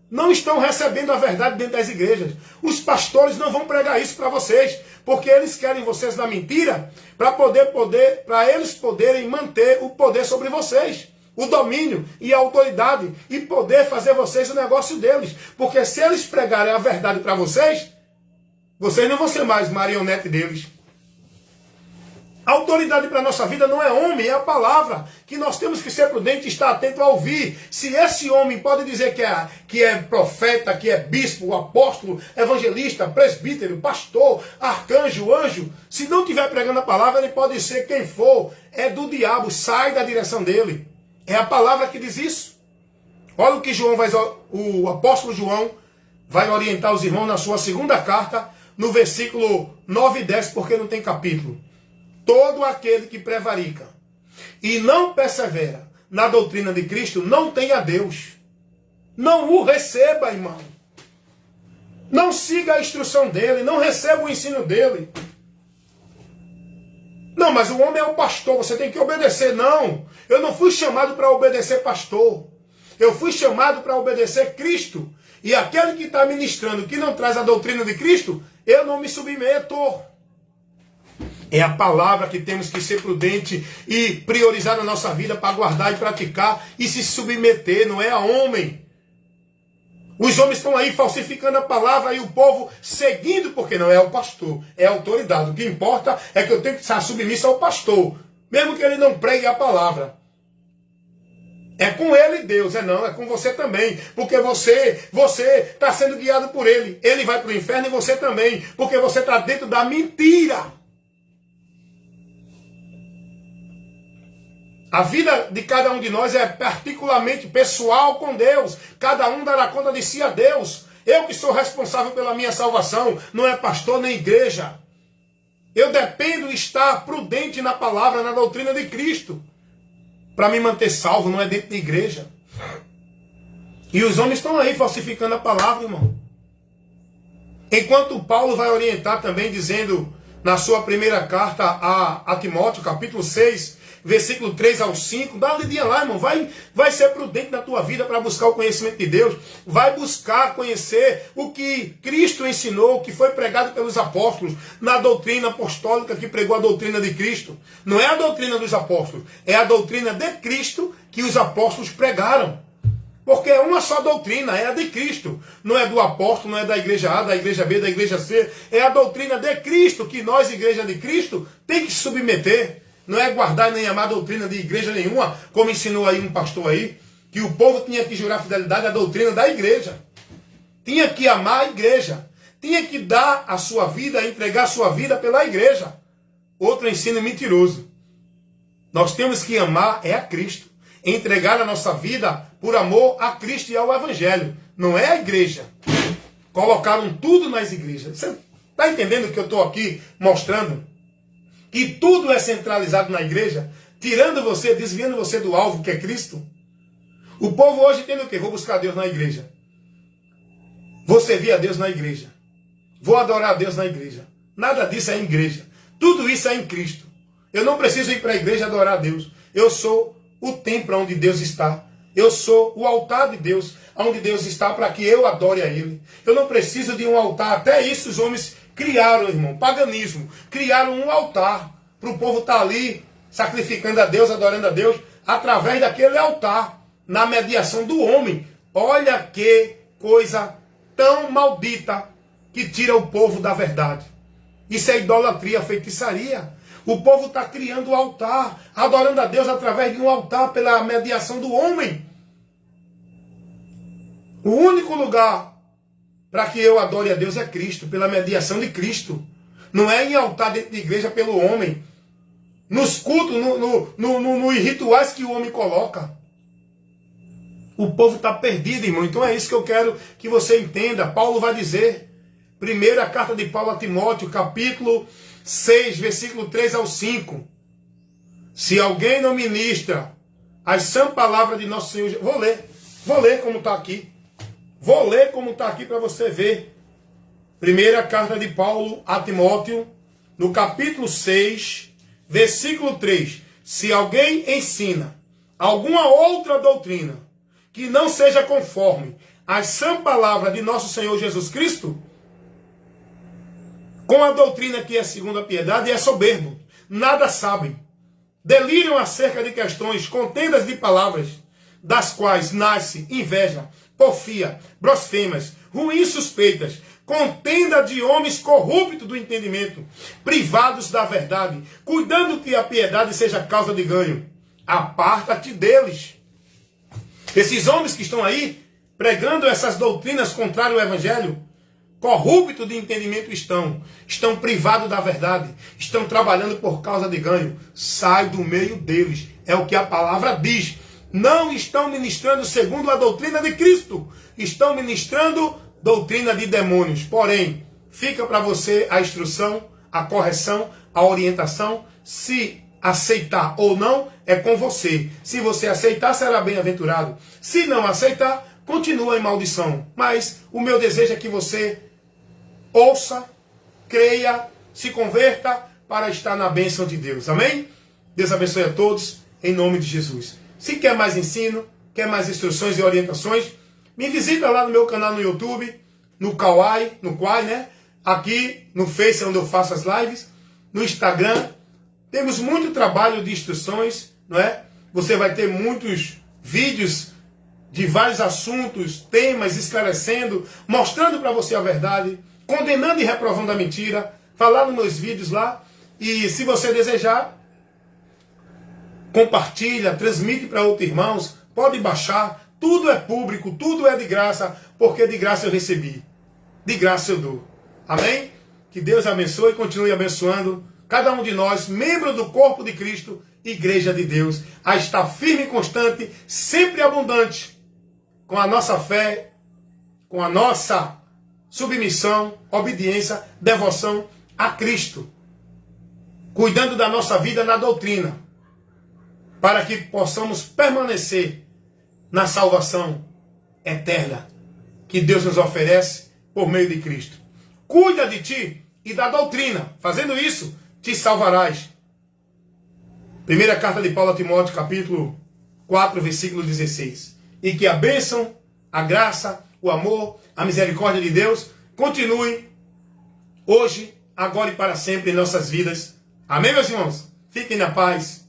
Não estão recebendo a verdade dentro das igrejas. Os pastores não vão pregar isso para vocês, porque eles querem vocês na mentira, para eles poderem manter o poder sobre vocês, o domínio e a autoridade, e poder fazer vocês o negócio deles. Porque se eles pregarem a verdade para vocês, vocês não vão ser mais marionete deles. A autoridade para a nossa vida não é homem, é a palavra, que nós temos que ser prudentes e estar atento a ouvir. Se esse homem pode dizer que é profeta, que é bispo, apóstolo, evangelista, presbítero, pastor, arcanjo, anjo, se não estiver pregando a palavra, ele pode ser quem for, é do diabo, sai da direção dele. É a palavra que diz isso. Olha o que o apóstolo João vai orientar os irmãos na sua segunda carta, no versículo 9 e 10, porque não tem capítulo. Todo aquele que prevarica e não persevera na doutrina de Cristo não tem a Deus. Não o receba, irmão. Não siga a instrução dele, não receba o ensino dele. Não, mas o homem é o pastor, você tem que obedecer. Não, eu não fui chamado para obedecer pastor. Eu fui chamado para obedecer Cristo. E aquele que está ministrando, que não traz a doutrina de Cristo, eu não me submeto. É a palavra que temos que ser prudente e priorizar na nossa vida para guardar e praticar e se submeter, não é a homem. Os homens estão aí falsificando a palavra e o povo seguindo, porque não é o pastor, é a autoridade. O que importa é que eu tenho que estar submisso ao pastor, mesmo que ele não pregue a palavra. É com ele Deus, é com você também, porque você está sendo guiado por ele. Ele vai para o inferno e você também, porque você está dentro da mentira. A vida de cada um de nós é particularmente pessoal com Deus. Cada um dará conta de si a Deus. Eu que sou responsável pela minha salvação, não é pastor nem igreja. Eu dependo de estar prudente na palavra, na doutrina de Cristo, para me manter salvo, não é dentro da igreja. E os homens estão aí falsificando a palavra, irmão. Enquanto Paulo vai orientar também, dizendo na sua primeira carta a Timóteo, capítulo 6, versículo 3 ao 5. Dá uma lidinha lá, irmão. Vai ser prudente na tua vida para buscar o conhecimento de Deus. Vai buscar conhecer o que Cristo ensinou, o que foi pregado pelos apóstolos, na doutrina apostólica que pregou a doutrina de Cristo. Não é a doutrina dos apóstolos, é a doutrina de Cristo que os apóstolos pregaram. Porque é uma só doutrina, é a de Cristo. Não é do apóstolo, não é da igreja A, da igreja B, da igreja C. É a doutrina de Cristo que nós, igreja de Cristo, tem que submeter. Não é guardar nem amar a doutrina de igreja nenhuma, como ensinou aí um pastor aí, que o povo tinha que jurar fidelidade à doutrina da igreja. Tinha que amar a igreja. Tinha que dar a sua vida, entregar a sua vida pela igreja. Outro ensino mentiroso. Nós temos que amar a Cristo. Entregar a nossa vida por amor a Cristo e ao Evangelho. Não é a igreja. Colocaram tudo nas igrejas. Você está entendendo que eu estou aqui mostrando? Que tudo é centralizado na igreja, tirando você, desviando você do alvo que é Cristo. O povo hoje tem o quê? Vou buscar Deus na igreja. Vou servir a Deus na igreja. Vou adorar a Deus na igreja. Nada disso é em igreja. Tudo isso é em Cristo. Eu não preciso ir para a igreja adorar a Deus. Eu sou o templo onde Deus está. Eu sou o altar de Deus, onde Deus está, para que eu adore a Ele. Eu não preciso de um altar. Até isso os homens criaram, irmão, paganismo. Criaram um altar para o povo estar ali sacrificando a Deus, adorando a Deus, através daquele altar, na mediação do homem. Olha que coisa tão maldita que tira o povo da verdade. Isso é idolatria, feitiçaria. O povo está criando o altar, adorando a Deus através de um altar, pela mediação do homem. O único lugar para que eu adore a Deus é Cristo, pela mediação de Cristo. Não é em altar dentro de igreja pelo homem. Nos cultos, nos rituais que o homem coloca. O povo está perdido, irmão. Então é isso que eu quero que você entenda. Paulo vai dizer, primeira carta de Paulo a Timóteo, capítulo 6, versículo 3 ao 5. Se alguém não ministra as sã palavras de nosso Senhor... Vou ler como está aqui. Vou ler como está aqui para você ver. Primeira carta de Paulo a Timóteo, no capítulo 6, versículo 3. Se alguém ensina alguma outra doutrina que não seja conforme a sã palavra de nosso Senhor Jesus Cristo, com a doutrina que é segundo a piedade, é soberbo, nada sabem, delíriam acerca de questões, contendas de palavras, das quais nasce inveja, porfia, blasfêmias, ruins suspeitas, contenda de homens corruptos do entendimento, privados da verdade, cuidando que a piedade seja causa de ganho. Aparta-te deles. Esses homens que estão aí, pregando essas doutrinas contrárias ao Evangelho, corruptos de entendimento estão privados da verdade, estão trabalhando por causa de ganho. Sai do meio deles, é o que a palavra diz. Não estão ministrando segundo a doutrina de Cristo, estão ministrando doutrina de demônios. Porém, fica para você a instrução, a correção, a orientação. Se aceitar ou não, é com você. Se você aceitar, será bem-aventurado. Se não aceitar, continua em maldição. Mas o meu desejo é que você ouça, creia, se converta para estar na bênção de Deus. Amém? Deus abençoe a todos, em nome de Jesus. Se quer mais ensino, quer mais instruções e orientações, me visita lá no meu canal no YouTube, no Kawai, né? Aqui no Face, onde eu faço as lives, no Instagram. Temos muito trabalho de instruções, não é? Você vai ter muitos vídeos de vários assuntos, temas, esclarecendo, mostrando para você a verdade, condenando e reprovando a mentira. Falar nos meus vídeos lá. E se você desejar, compartilha, transmite para outros irmãos, pode baixar. Tudo é público, tudo é de graça, porque de graça eu recebi. De graça eu dou. Amém? Que Deus abençoe e continue abençoando cada um de nós, membro do corpo de Cristo, igreja de Deus, a estar firme e constante, sempre abundante, com a nossa fé, com a nossa submissão, obediência, devoção a Cristo, cuidando da nossa vida na doutrina, para que possamos permanecer na salvação eterna que Deus nos oferece por meio de Cristo. Cuida de ti e da doutrina. Fazendo isso, te salvarás. Primeira carta de Paulo a Timóteo, capítulo 4, versículo 16. E que a bênção, a graça, o amor, a misericórdia de Deus continue hoje, agora e para sempre em nossas vidas. Amém, meus irmãos? Fiquem na paz.